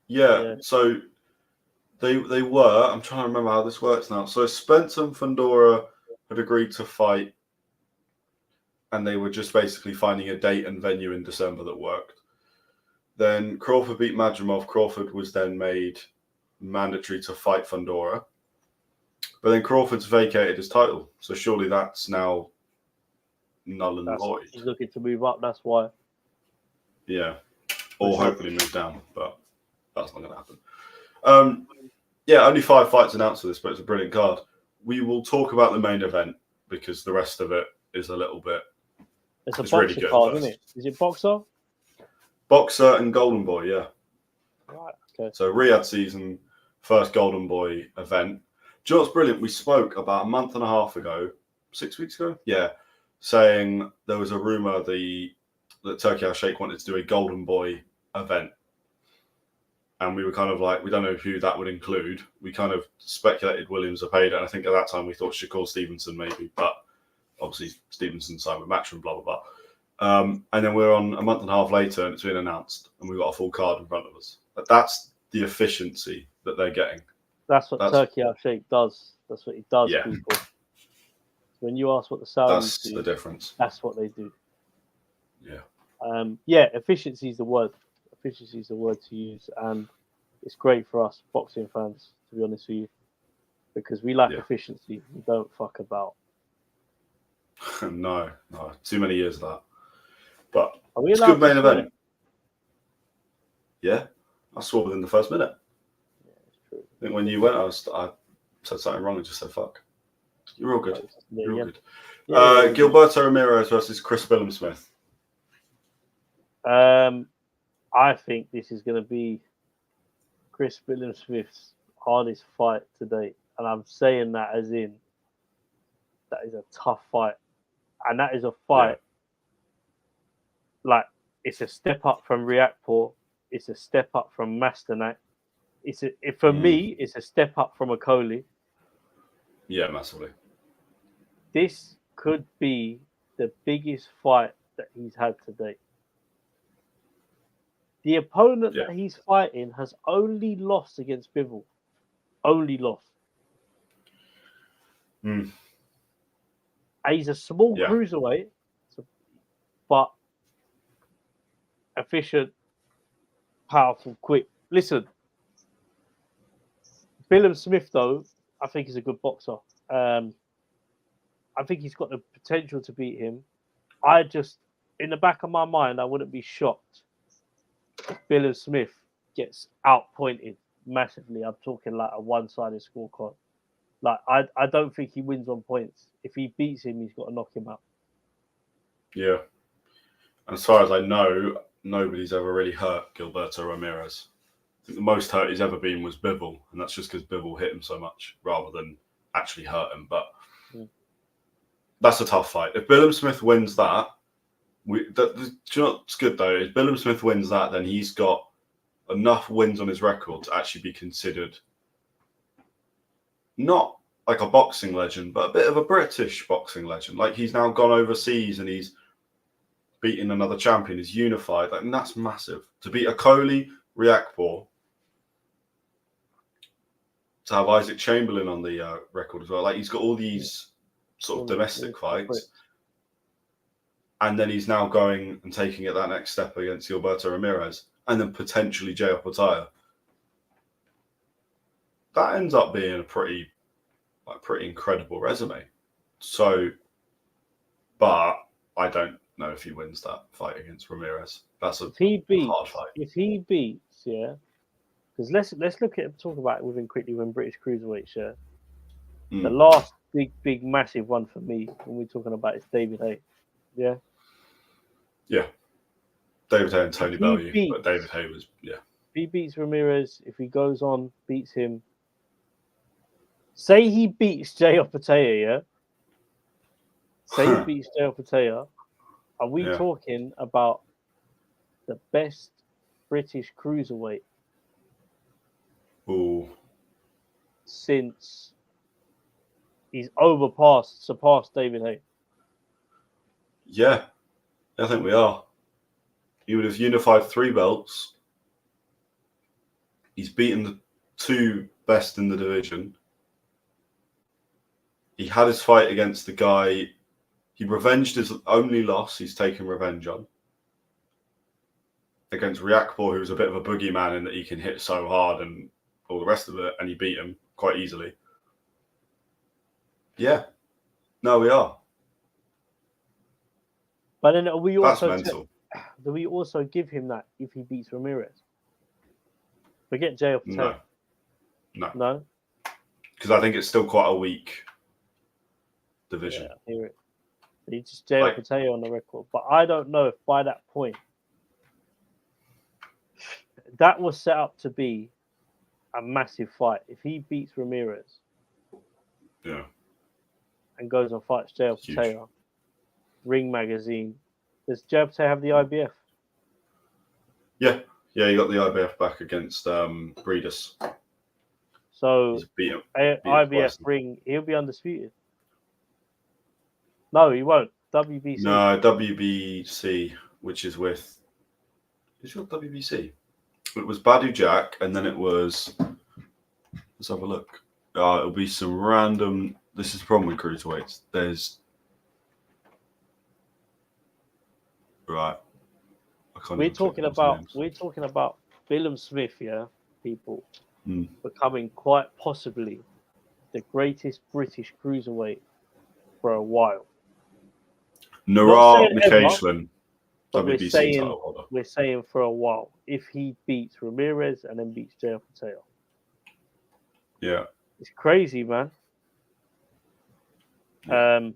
Yeah. So they were. I'm trying to remember how this works now. So Spence and Fundora had agreed to fight, and they were just basically finding a date and venue in December that worked. Then Crawford beat Madrimov. Crawford was then made mandatory to fight Fundora. But then Crawford's vacated his title. So surely that's now null and void. He's looking to move up, that's why. Yeah. Or hopefully move down, but that's not going to happen. Only 5 fights announced for this, but it's a brilliant card. We will talk about the main event because the rest of it is a little bit... It's a boxer really good card, isn't it? Is it boxer? Boxer and Golden Boy, yeah. Right, okay. So Riyadh season, first Golden Boy event. Do you know what's brilliant? We spoke about a month and a half ago, 6 weeks ago? Yeah. Saying there was a rumour that Turkey Al-Sheikh wanted to do a Golden Boy event. And we were kind of like, we don't know who that would include. We kind of speculated Williams Zepeda, and I think at that time we thought Shakur Stevenson maybe, but obviously Stevenson signed with Matchroom, blah, blah, blah. And then we're on a month and a half later and it's been announced and we've got a full card in front of us. But that's the efficiency that they're getting. That's what Turkey Al-Sheikh does. That's what he does, people. When you ask what the Saudis do, the difference. That's what they do. Yeah. Efficiency is the word. Efficiency is the word to use. And it's great for us boxing fans, to be honest with you, because we like efficiency. We don't fuck about. No. Too many years of that. But it's a good main event. Yeah. I swore within the first minute. Yeah, it's true. I think when you went, I said something wrong and just said, fuck. You're all good. You're all good. Gilberto Ramirez versus Chris Billiam-Smith. I think this is going to be Chris Billiam-Smith's hardest fight to date. And I'm saying that as in that is a tough fight. And that is a fight like it's a step up from Riakporhe. It's a step up from Masternak. For me, it's a step up from Okoli. Yeah, massively. This could be the biggest fight that he's had to date. The opponent that he's fighting has only lost against Bivol. Only lost. And he's a small cruiserweight, but efficient, powerful, quick. Listen, Billiam-Smith, though, I think he's a good boxer. I think he's got the potential to beat him. In the back of my mind, I wouldn't be shocked if Billiam-Smith gets outpointed massively. I'm talking like a one-sided scorecard. Like, I don't think he wins on points. If he beats him, he's got to knock him out. Yeah. And as far as I know, nobody's ever really hurt Gilberto Ramirez. I think the most hurt he's ever been was Bivol, and that's just because Bivol hit him so much rather than actually hurt him. But that's a tough fight. If Billiam-Smith wins that, do you know what's good though? If Billiam-Smith wins that, then he's got enough wins on his record to actually be considered not like a boxing legend, but a bit of a British boxing legend. Like he's now gone overseas and he's beating another champion. He's unified. Like, and that's massive. To beat Okoli, Riakporhe, to have Isaac Chamberlain on the record as well. Like he's got all these sort of domestic fights. And then he's now going and taking it that next step against Gilberto Ramirez and then potentially Jay Opataya. That ends up being a pretty incredible resume. So, but I don't know if he wins that fight against Ramirez. That's a hard fight. If he beats, because let's talk about it within quickly when British cruiserweights, The last big, massive one for me when we're talking about is David Haye. Yeah. Yeah. David Haye and Tony Bellew. But David Haye was, If he beats Ramirez, if he goes on, beats him. Say he beats Jay Opataya, Say he beats Jay Opataya. Are we talking about the best British cruiserweight Ooh. since he's surpassed David Haye. Yeah, I think we are. He would have unified 3 belts. He's beaten the 2 best in the division. He had his fight against the guy. He revenged his only loss he's taken revenge on. Against Riakporhe, who was a bit of a boogeyman in that he can hit so hard and all the rest of it, and he beat him quite easily. Yeah. No, we are. But then do we also give him that if he beats Ramirez? Forget Jay Patel. No? Because I think it's still quite a weak division. Yeah, I hear it. He's just Jay Patel on the record. But I don't know if by that point, that was set up to be a massive fight. If he beats Ramirez and goes and fights Jay Patel, Ring Magazine, does Jay Patel have the IBF? Yeah, he got the IBF back against Breeders. So IBF Ring, he'll be undisputed. No, he won't. WBC. No, WBC, which is with... Is your WBC? It was Badu Jack, and then it was... Let's have a look. It'll be some random... This is the problem with cruiserweights. There's... Right. We're talking about Billiam-Smith, people becoming quite possibly the greatest British cruiserweight for a while. Nara McCaishlin, WBC title holder. We're saying for a while, if he beats Ramirez and then beats Jay Patel. Yeah. It's crazy, man. Yeah.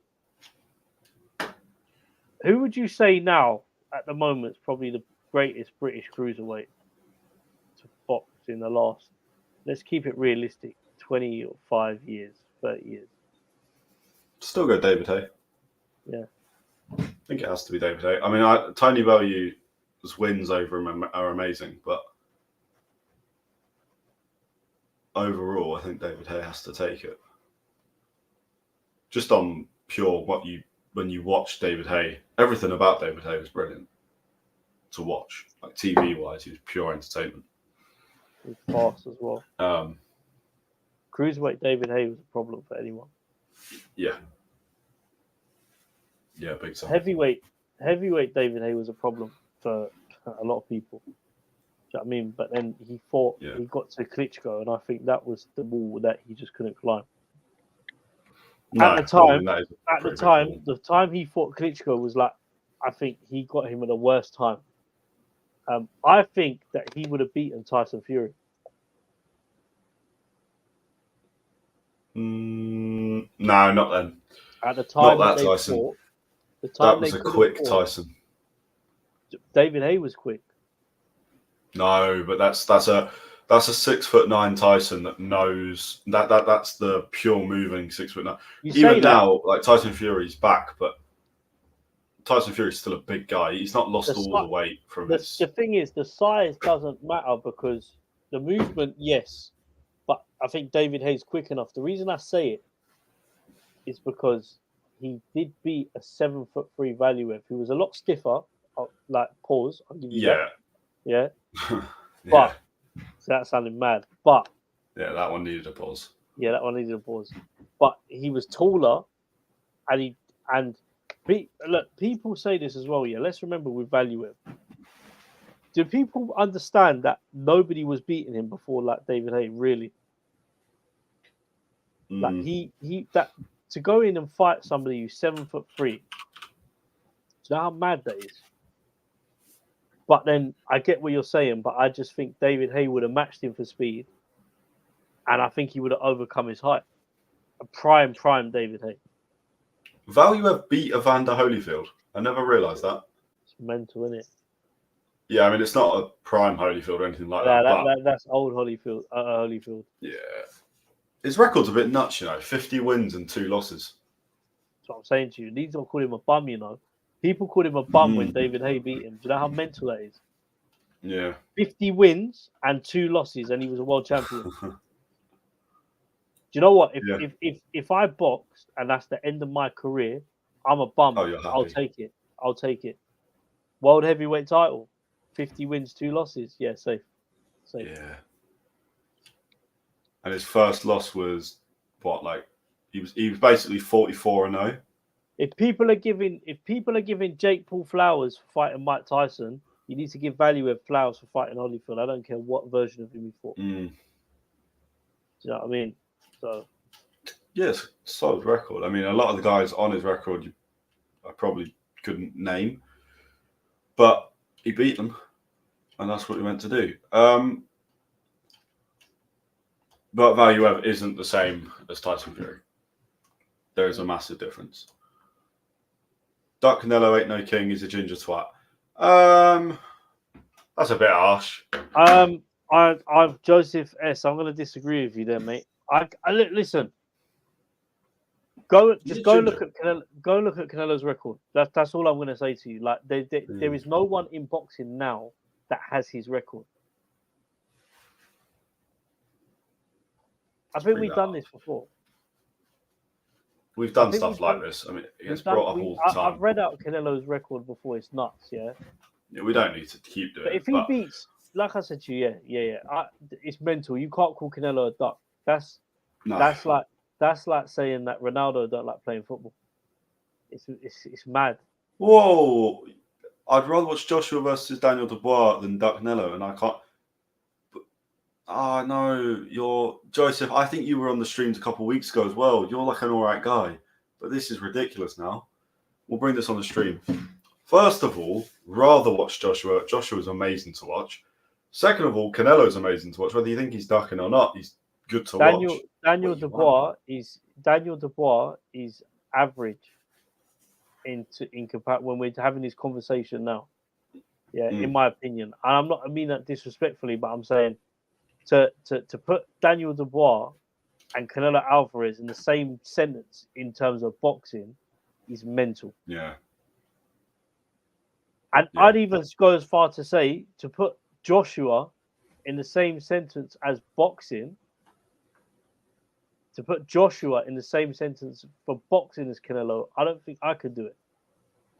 Who would you say now, at the moment, is probably the greatest British cruiserweight to box in the last, let's keep it realistic, 25 years, 30 years? Still go David Haye. Yeah. I think it has to be David Haye. I mean, Tony Bellew's wins over him are amazing, but overall, I think David Haye has to take it. Just on pure when you watch David Haye, everything about David Haye was brilliant to watch. Like TV-wise, he was pure entertainment. He's fast as well. Cruiserweight David Haye was a problem for anyone. Yeah. Yeah, big time. Heavyweight David Haye was a problem for a lot of people. Do you know what I mean? But then he got to Klitschko, and I think that was the wall that he just couldn't climb. At the time he fought Klitschko was like, I think he got him at the worst time. I think that he would have beaten Tyson Fury. No, not then. At the time not that Tyson. Fought, that was a quick Tyson. David Haye was quick. No, but that's a 6'9" Tyson that knows that's the pure moving 6'9". Even now, like Tyson Fury's back, but Tyson Fury's still a big guy. He's not lost all the weight from his. The thing is, the size doesn't matter because the movement, yes, but I think David Haye's quick enough. The reason I say it is because he did beat a 7'3" Valuev who was a lot stiffer. Like pause, I'll give you that. Yeah. Yeah. But so that sounded mad. But yeah, that one needed a pause. Yeah, that one needed a pause. But he was taller, and look, people say this as well. Yeah, let's remember with Valuev. Do people understand that nobody was beating him before, like David Haye? Really? Like that to go in and fight somebody who's 7'3". Do you know how mad that is? But then I get what you're saying, but I just think David Haye would have matched him for speed, and I think he would have overcome his height. A prime David Haye. Valuev beat Evander Holyfield. I never realised that. It's mental, isn't it? Yeah, I mean, it's not a prime Holyfield or anything like that. That's old Holyfield. Holyfield. Yeah. His record's a bit nuts, 50 wins and 2 losses. That's what I'm saying to you. These don't call him a bum, People called him a bum when David Haye beat him. Do you know how mental that is? Yeah. 50 wins and 2 losses, and he was a world champion. Do you know what? Yeah. If I boxed and that's the end of my career, I'm a bum. Oh, you're happy. I'll take it. I'll take it. World heavyweight title, 50 wins, 2 losses. Yeah, safe. Yeah. And his first loss was what? Like he was basically 44-0. If people are giving Jake Paul flowers for fighting Mike Tyson, you need to give Valuev flowers for fighting Holyfield. I don't care what version of him he fought. Mm. Do you know what I mean? So yes, solid record. I mean, a lot of the guys on his record I probably couldn't name, but he beat them, and that's what he meant to do. But Valuev isn't the same as Tyson Fury. There is a massive difference. Duck Canelo ain't no king. He's a ginger twat. That's a bit harsh. I've Joseph S. I'm going to disagree with you there, mate. I listen. Go look at Canelo's record. That's all I'm going to say to you. Like there is no one in boxing now that has his record. I think we've done this before. We've done stuff like this. I mean, it gets brought up all the time. I've read out Canelo's record before. It's nuts, yeah. Yeah, we don't need to keep doing it. But if he beats, like I said to you, yeah. It's mental. You can't call Canelo a duck. That's like saying that Ronaldo don't like playing football. It's mad. Whoa! I'd rather watch Joshua versus Daniel Dubois than Duck Canelo, and I can't. No, you're Joseph. I think you were on the streams a couple of weeks ago as well. You're like an alright guy, but this is ridiculous now. We'll bring this on the stream. First of all, rather watch Joshua. Joshua's amazing to watch. Second of all, Canelo's amazing to watch. Whether you think he's ducking or not, he's good to watch. Daniel Dubois is average in when we're having this conversation now. Yeah, in my opinion. And I mean that disrespectfully, but I'm saying to put Daniel Dubois and Canelo Alvarez in the same sentence in terms of boxing is mental. Yeah. And I'd even go as far to say to put Joshua in the same sentence as boxing, to put Joshua in the same sentence for boxing as Canelo, I don't think I could do it.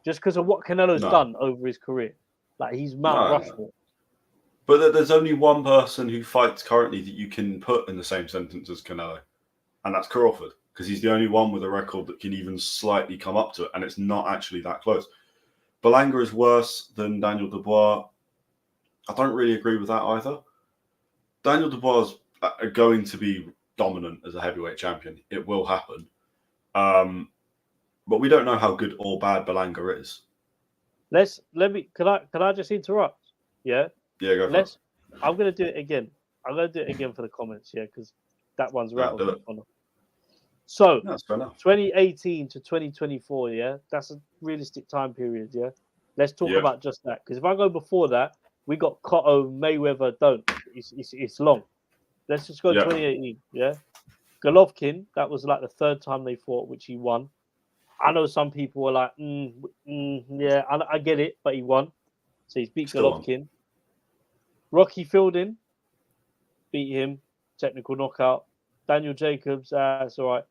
Just because of what Canelo's done over his career. Like, he's Mount Rushmore. But there's only one person who fights currently that you can put in the same sentence as Canelo, and that's Crawford, because he's the only one with a record that can even slightly come up to it, and it's not actually that close. Berlanga is worse than Daniel Dubois. I don't really agree with that either. Daniel Dubois is going to be dominant as a heavyweight champion. It will happen. But we don't know how good or bad Berlanga is. Can I just interrupt? Yeah? Yeah, go for it. I'm going to do it again. I'm going to do it again for the comments, yeah, because that one's rattled. So, 2018 to 2024, yeah, that's a realistic time period, yeah. Let's talk about just that, because if I go before that, we got Cotto, Mayweather, don't. It's long. Let's just go 2018, yeah. Golovkin, that was like the third time they fought, which he won. I know some people were like, yeah, I get it, but he won. So he's beat Golovkin. Rocky Fielding, beat him, technical knockout. Daniel Jacobs, that's all right.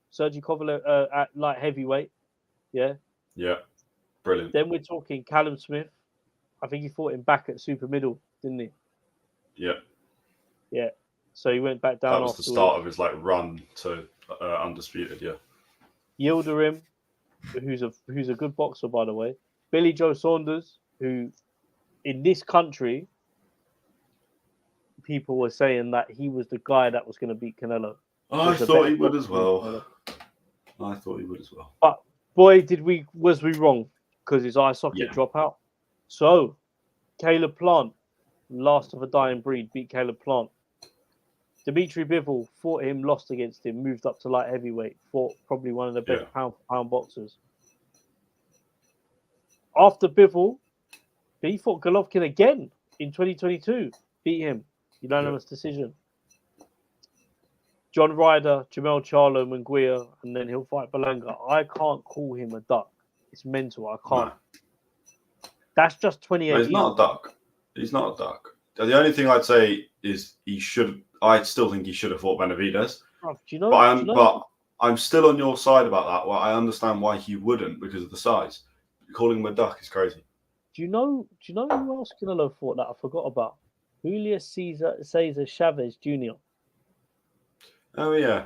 Sergey Kovalev at light heavyweight, yeah. Yeah, brilliant. Then we're talking Callum Smith. I think he fought him back at super middle, didn't he? Yeah. Yeah. So he went back down. That was the start of his run to undisputed. Yeah. Yildirim, who's a good boxer, by the way. Billy Joe Saunders, who in this country, people were saying that he was the guy that was going to beat Canelo. I thought he would as well. But boy, was we wrong, because his eye socket dropped out. So Caleb Plant, last of a dying breed, beat Caleb Plant. Dimitri Bivol fought him, lost against him, moved up to light heavyweight, fought probably one of the best pound-for-pound boxers. After Bivol, he fought Golovkin again in 2022, beat him, unanimous decision. John Ryder, Jamel Charlo, Munguia, and then he'll fight Berlanga. I can't call him a duck. It's mental. I can't. No. That's just 2018. No, he's not a duck. He's not a duck. The only thing I'd say is I still think he should have fought Benavidez. Bro, do you know? But I'm still on your side about that. Well, I understand why he wouldn't because of the size. Calling him a duck is crazy. Do you know who else Canelo fought that I forgot about? Julio Cesar Chavez Jr. Oh yeah,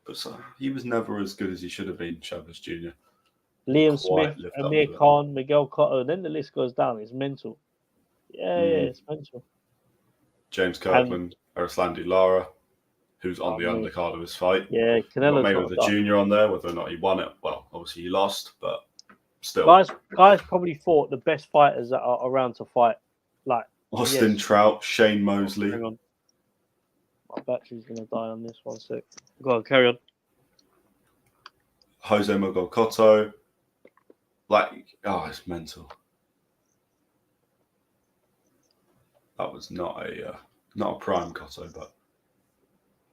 but he was never as good as he should have been, Chavez Jr. Billiam-Smith, Amir Khan, Miguel Cotto. Then the list goes down. It's mental. Yeah, it's mental. James Kirkland, Arislandi Lara, who's on the undercard of his fight. Yeah, Canelo's maybe with the junior on there, whether or not he won it. Well, obviously he lost, but still. Guys probably fought the best fighters that are around to fight. Like Austin Trout, Shane Mosley. Hang on. My battery's going to die on this one sec. Go on, carry on. Jose Miguel Cotto. It's mental. That was not a prime Cotto, but.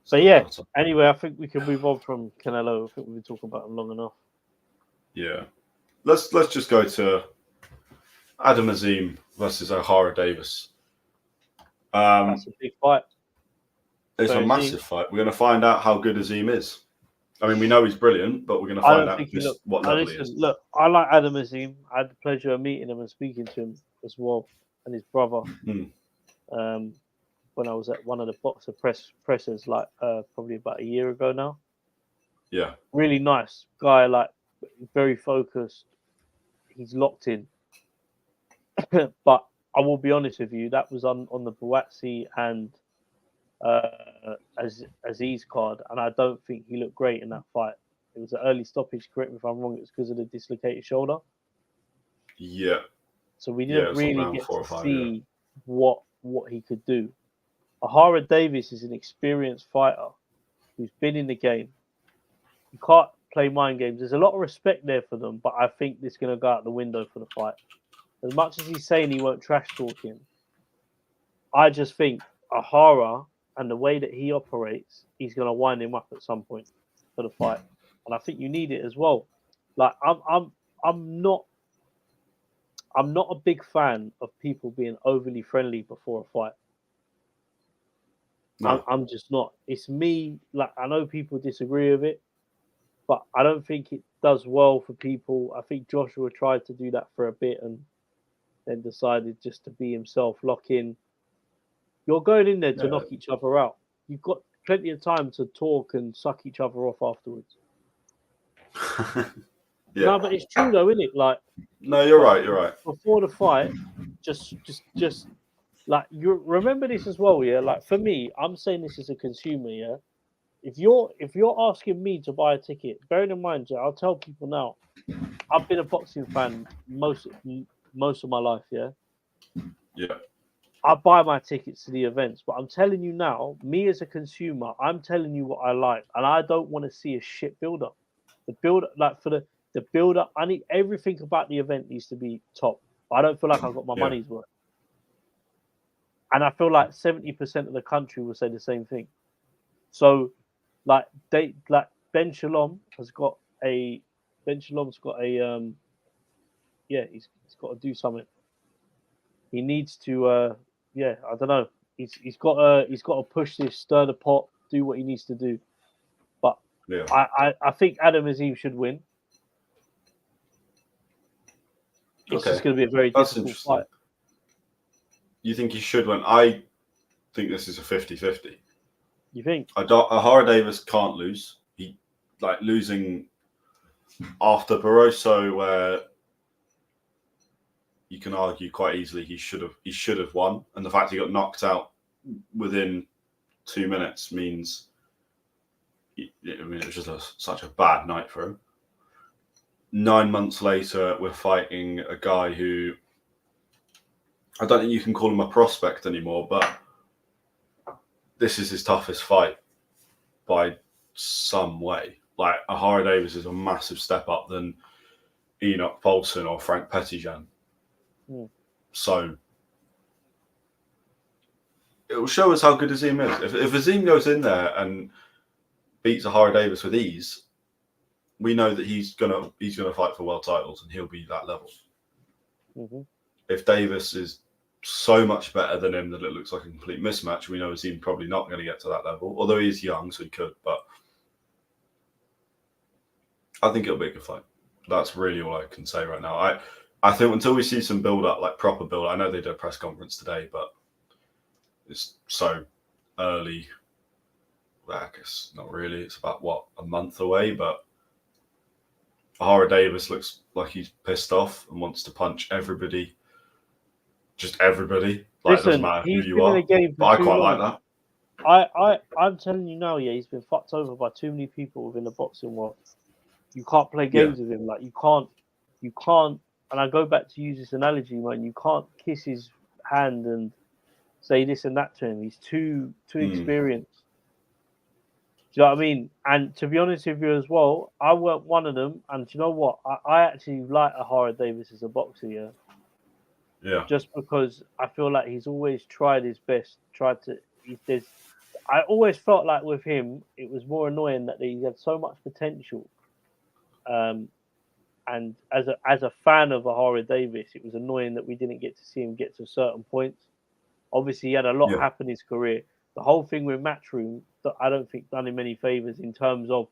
So yeah. Cotto. Anyway, I think we can move on from Canelo. I think we've been talking about him long enough. Yeah, let's just go to Adam Azim versus Ohara Davies. That's a big fight. It's a massive fight. We're going to find out how good Azim is. I mean, we know he's brilliant, but we're going to find out what level he is. Look, I like Adam Azim. I had the pleasure of meeting him and speaking to him as well, and his brother. When I was at one of the boxer presses, probably about a year ago now. Yeah. Really nice guy, very focused. He's locked in. But I will be honest with you, that was on the Buatsi and Aziz card, and I don't think he looked great in that fight. It was an early stoppage. Correct me if I'm wrong. It was because of the dislocated shoulder. Yeah. So we didn't really get to see what he could do. Ohara Davies is an experienced fighter who's been in the game. You can't play mind games. There's a lot of respect there for them, but I think this is going to go out the window for the fight. As much as he's saying he won't trash talk him, I just think Ohara and the way that he operates, he's going to wind him up at some point for the fight, and I think you need it as well. I'm not a big fan of people being overly friendly before a fight. No. I'm just not. It's me. I know people disagree with it, but I don't think it does well for people. I think Joshua tried to do that for a bit and then decided just to be himself, lock in. You're going in there to knock each other out. You've got plenty of time to talk and suck each other off afterwards. No, but it's true though, isn't it? No, you're right. You're right. Before the fight, just you remember this as well, yeah. For me, I'm saying this as a consumer, yeah. If you're asking me to buy a ticket, bearing in mind, yeah, I'll tell people now, I've been a boxing fan most of my life, yeah. Yeah. I buy my tickets to the events, but I'm telling you now, me as a consumer, I'm telling you what I like, and I don't want to see a shit build-up. The build-up, for the build-up, I need everything about the event needs to be top. I don't feel like I've got my money's worth. And I feel like 70% of the country will say the same thing. So, Ben Shalom has got a, he's got to do something. He needs to, I don't know. He's got to push this, stir the pot, do what he needs to do. But I think Adam Azim should win. It's just going to be a very difficult fight. You think he should win? I think this is a 50-50. You think? Ohara Davies can't lose. He losing after Barroso, where you can argue quite easily he should have won, and the fact he got knocked out within 2 minutes means it was just such a bad night for him. 9 months later, we're fighting a guy who I don't think you can call him a prospect anymore, but this is his toughest fight by some way. Ohara Davies is a massive step up than Enoch Paulson or Frank Petitjean. So it will show us how good Azim is. If Azim goes in there and beats Ohara Davies with ease, we know that he's gonna fight for world titles and he'll be that level. Mm-hmm. If Davies is so much better than him that it looks like a complete mismatch. We know Azim probably not going to get to that level, although he is young, so he could. But I think it'll be a good fight. That's really all I can say right now. I think until we see some build up, like proper build, I know they did a press conference today, but it's so early. Well, I guess not really. It's about a month away, but Ohara Davies looks like he's pissed off and wants to punch everybody. Just everybody. Like, Listen, it doesn't matter who you been in are. a game for But I too quite long. like that. I'm telling you now, yeah, he's been fucked over by too many people within the boxing world. You can't play games with him. Like you can't. And I go back to use this analogy, man. You can't kiss his hand and say this and that to him. He's too experienced. Do you know what I mean? And to be honest with you as well, I weren't one of them. And do you know what? I actually like Ohara Davies as a boxer, yeah. Yeah. Just because I feel like he's always tried his best. I always felt like with him, it was more annoying that he had so much potential. And as a fan of Ohara Davies, it was annoying that we didn't get to see him get to certain points. Obviously, he had a lot happen in his career. The whole thing with Matchroom, that I don't think done him any favors in terms of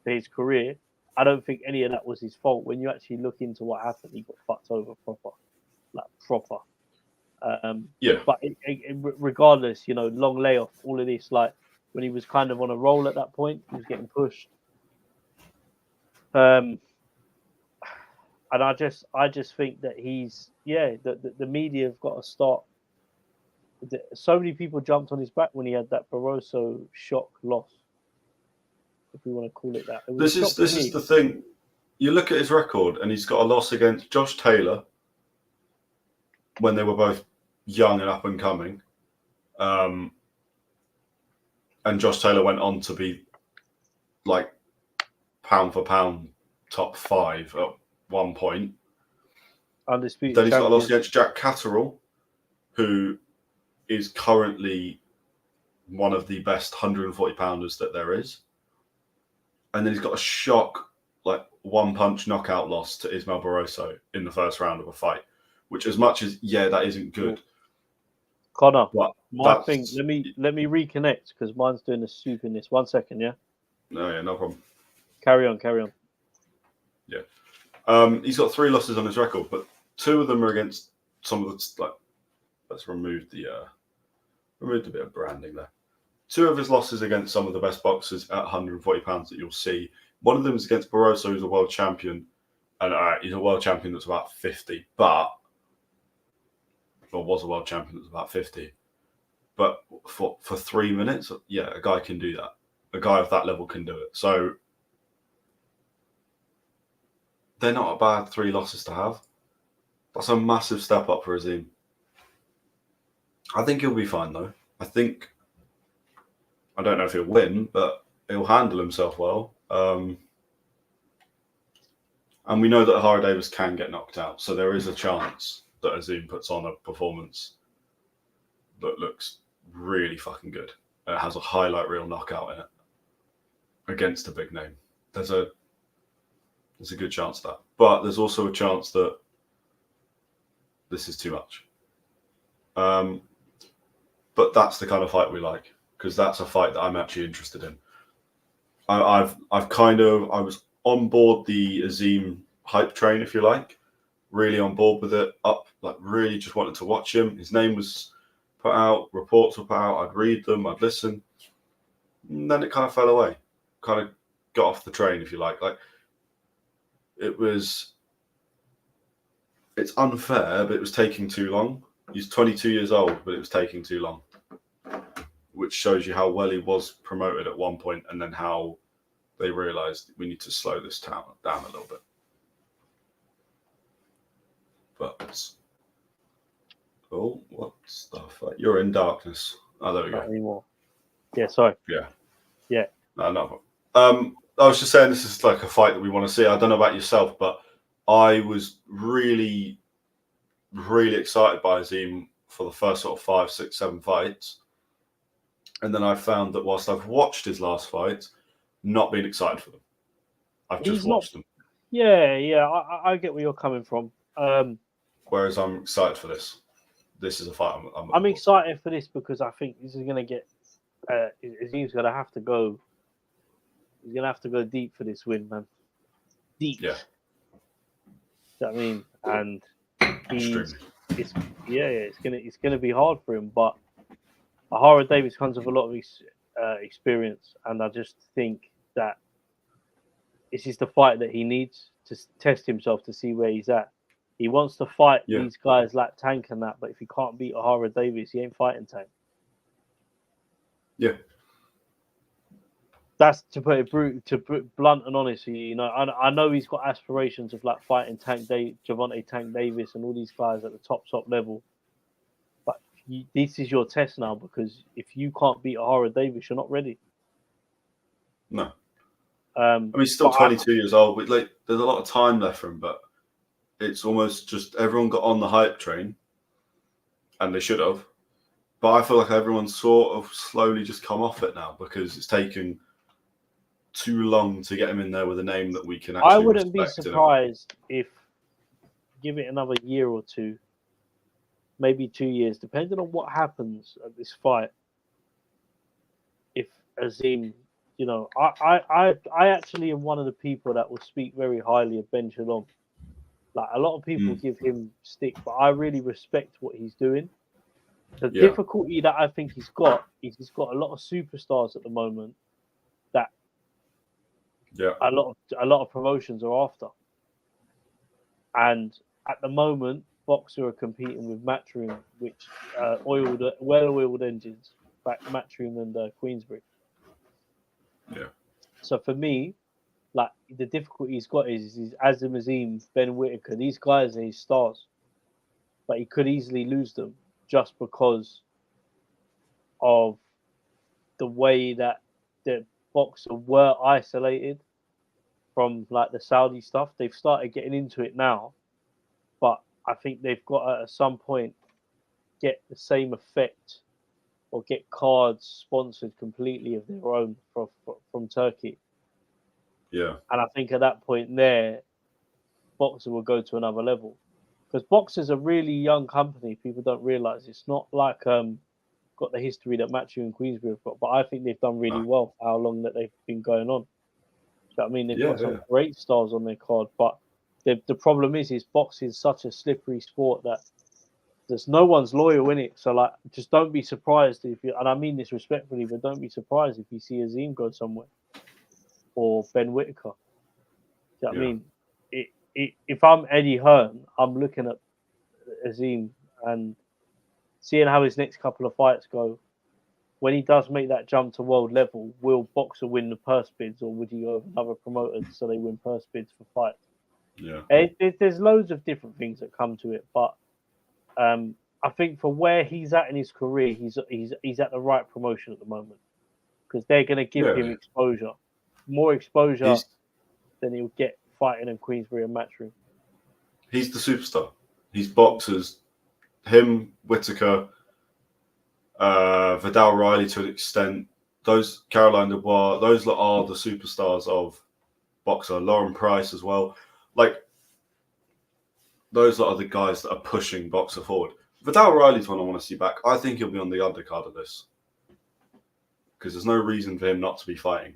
his career. I don't think any of that was his fault. When you actually look into what happened, he got fucked over proper. But regardless, long layoff, all of this, like when he was kind of on a roll at that point, he was getting pushed. And I just think that the media have got to start. So many people jumped on his back when he had that Barroso shock loss, if we want to call it that. This is the thing. You look at his record, and he's got a loss against Josh Taylor when they were both young and up and coming. And Josh Taylor went on to be like pound for pound top 5 at one point. Undisputed. Then he's got a loss against Jack Catterall, who is currently one of the best 140 pounders that there is. And then he's got a shock, like one punch knockout loss to Ismael Barroso in the first round of a fight, which as much as, that isn't good. Connor, my thing, let me reconnect because mine's doing a soup in this. 1 second, yeah? No problem. Carry on. Yeah. He's got 3 losses on his record, but 2 of them are against some of the, like, let's remove the bit of branding there. 2 of his losses against some of the best boxers at 140 pounds that you'll see. One of them is against Barroso, who's a world champion, and he's a world champion that's about 50, was a world champion that's about 50. But for 3 minutes, a guy can do that. A guy of that level can do it. So they're not a bad 3 losses to have. That's a massive step up for Azim. I think he'll be fine, though. I don't know if he'll win, but he'll handle himself well. And we know that Ohara Davies can get knocked out. So there is a chance that Azim puts on a performance that looks really fucking good. And it has a highlight reel knockout in it against a big name. There's a good chance of that. But there's also a chance that this is too much. But that's the kind of fight we like, because that's a fight that I'm actually interested in. I was on board the Azim hype train, if you like, really on board with it, really just wanted to watch him. His name was put out, reports were put out, I'd read them, I'd listen. And then it kind of fell away, kind of got off the train, if you like. It's unfair, but it was taking too long. He's 22 years old, but it was taking too long, which shows you how well he was promoted at one point and then how they realised we need to slow this down a little bit. But, what's the fight? You're in darkness. Oh, there we go. Not anymore. Yeah, sorry. Yeah. No. I was just saying this is like a fight that we want to see. I don't know about yourself, but I was really, really excited by Azim for the first sort of 5, 6, 7 fights. And then I found that whilst I've watched his last fights, not been excited for them. I've just watched them. Yeah, I get where you're coming from. Whereas I'm excited for this. this is a fight I'm excited for this because I think this is going to get. Azim's going to have to go. He's going to have to go deep for this win, man. Deep. Yeah. You know what I mean? And Extremely. it's gonna be hard for him. But Ohara Davies comes with a lot of experience, and I just think that this is the fight that he needs to test himself to see where he's at. He wants to fight these guys like Tank and that, but if he can't beat Ohara Davies, he ain't fighting Tank. Yeah. That's to put it blunt and honest. You know, I know he's got aspirations of like fighting Gervonta Tank Davis and all these guys at the top level. But this is your test now, because if you can't beat Ohara Davis, you're not ready. No. I mean, he's still 22 years old. But like, there's a lot of time left for him, but it's almost just everyone got on the hype train, and they should have. But I feel like everyone's sort of slowly just come off it now because it's taken too long to get him in there with a name that we can actually I wouldn't be respect, surprised if, give it another year or two, maybe 2 years, depending on what happens at this fight. If Azim, you know, I actually am one of the people that will speak very highly of Ben Shalom. Like, a lot of people give him stick, but I really respect what he's doing. The difficulty that I think he's got is he's got a lot of superstars at the moment that a lot of promotions are after. And at the moment, Boxer are competing with Matchroom, which well-oiled engines, back Matchroom and Queensbury. Yeah. So for me, like, the difficulty he's got is Azim, Ben Whittaker. These guys are his stars, but he could easily lose them just because of the way that the Boxer were isolated from like the Saudi stuff. They've started getting into it now, but I think they've got to, at some point, get the same effect or get cards sponsored completely of their own from Turkey. Yeah. And I think at that point there, Boxer will go to another level. Because Boxer's a really young company. People don't realise. It's not like got the history that Matthew and Queensbury have got, but I think they've done really well for how long that they've been going on. So, I mean, they've got some great stars on their card, but the problem is boxing is such a slippery sport that there's no one's loyal in it. So, like, just don't be surprised if you, and I mean this respectfully, but don't be surprised if you see Azim go somewhere or Ben Whittaker. You know what I mean? If I'm Eddie Hearn, I'm looking at Azim and seeing how his next couple of fights go. When he does make that jump to world level, will Boxer win the purse bids, or would he go with another promoter so they win purse bids for fights? Yeah. There's loads of different things that come to it, but I think for where he's at in his career, he's at the right promotion at the moment, because they're going to give him exposure, more exposure than he'll get fighting in Queensbury and Matchroom. He's the superstar. He's Boxers. Him, Whittaker, Vidal Riley to an extent. Those Caroline Dubois, those are the superstars of Boxer. Lauren Price as well. Like, those are the guys that are pushing Boxer forward. Vidal Riley's one I want to see back. I think he'll be on the undercard of this, because there's no reason for him not to be fighting.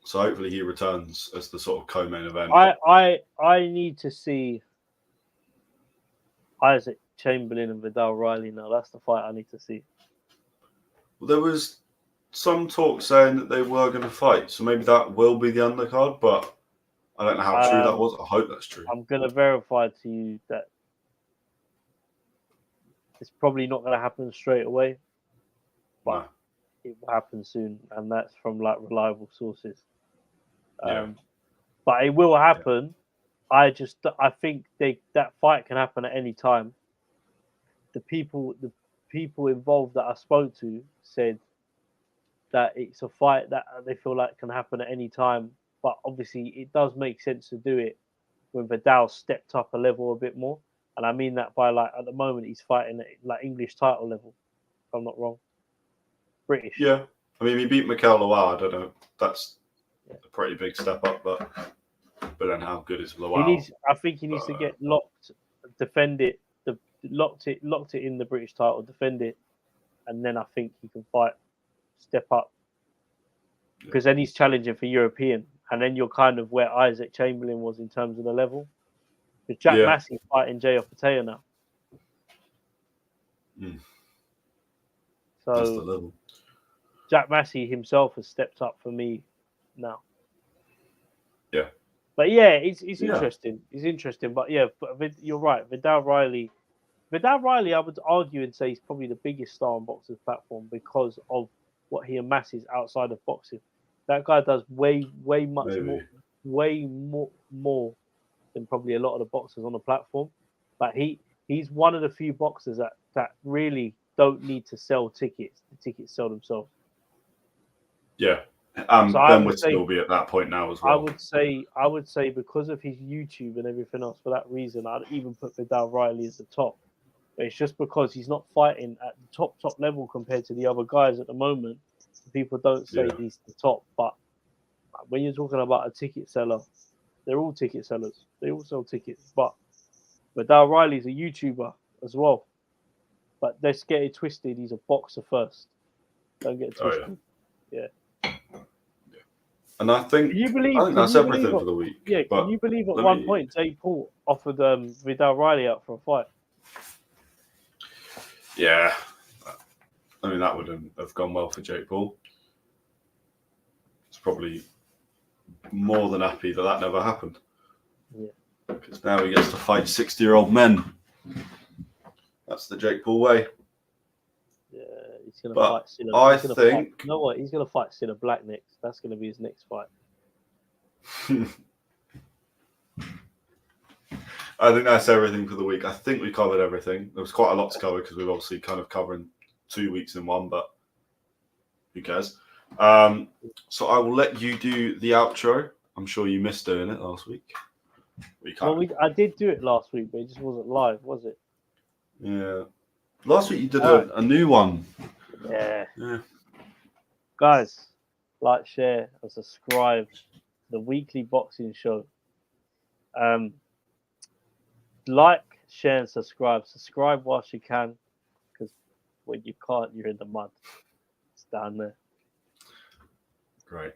So hopefully he returns as the sort of co-main event. I need to see Isaac Chamberlain and Vidal Riley now. That's the fight I need to see. Well, there was some talk saying that they were going to fight, so maybe that will be the undercard, but I don't know how true that was. I hope that's true. I'm going to verify to you that it's probably not going to happen straight away, but it will happen soon, and that's from like reliable sources. But it will happen. I think that fight can happen at any time. The people involved that I spoke to said that it's a fight that they feel like can happen at any time. But obviously, it does make sense to do it when Vidal stepped up a level a bit more. And I mean that by, like, at the moment he's fighting at like English title level, if I'm not wrong. British. Yeah. I mean, he beat Mikel Lawal. I don't know. That's a pretty big step up, but then how good is Lawal? I think he needs to get locked defend it, locked it in the British title, defend it, and then I think he can step up. Because then he's challenging for European, and then you're kind of where Isaac Chamberlain was in terms of the level. Because Jack Massey's fighting Jay Opateo now. So that's the level. Jack Massey himself has stepped up for me now. Yeah. But yeah, it's interesting. It's interesting. But yeah, you're right. Vidal Riley, I would argue and say he's probably the biggest star on Boxer's platform because of what he amasses outside of boxing. That guy does way more than probably a lot of the boxers on the platform. But he's one of the few boxers that really don't need to sell tickets. The tickets sell themselves. Yeah. So Ben Whittaker will be at that point now as well. I would say because of his YouTube and everything else, for that reason, I'd even put Vidal Riley as the top. But it's just because he's not fighting at the top level compared to the other guys at the moment. People don't say he's the top, but when you're talking about a ticket seller, they're all ticket sellers. They all sell tickets. But Vidal Riley's a YouTuber as well. But let's get it twisted. He's a boxer first. Don't get it twisted. Yeah. And I think that's everything for the week. Yeah, can you believe at one point Jake Paul offered Vidal Riley out for a fight? Yeah. I mean, that wouldn't have gone well for Jake Paul. It's probably more than happy that never happened. Yeah. Because now he gets to fight 60-year-old men. That's the Jake Paul way. Yeah, he's going to fight Sinner. You know what? He's going to fight Sinner Black next. That's going to be his next fight. I think that's everything for the week. I think we covered everything. There was quite a lot to cover because we're obviously kind of covering 2 weeks in one, but who cares? So I will let you do the outro. I'm sure you missed doing it last week. I did do it last week, but it just wasn't live, was it? Yeah. Last week you did a new one. Yeah. Guys, like, share, and subscribe to the weekly boxing show. Like, share, and subscribe. Subscribe whilst you can, because when you can't, you're in the mud. It's down there. Great.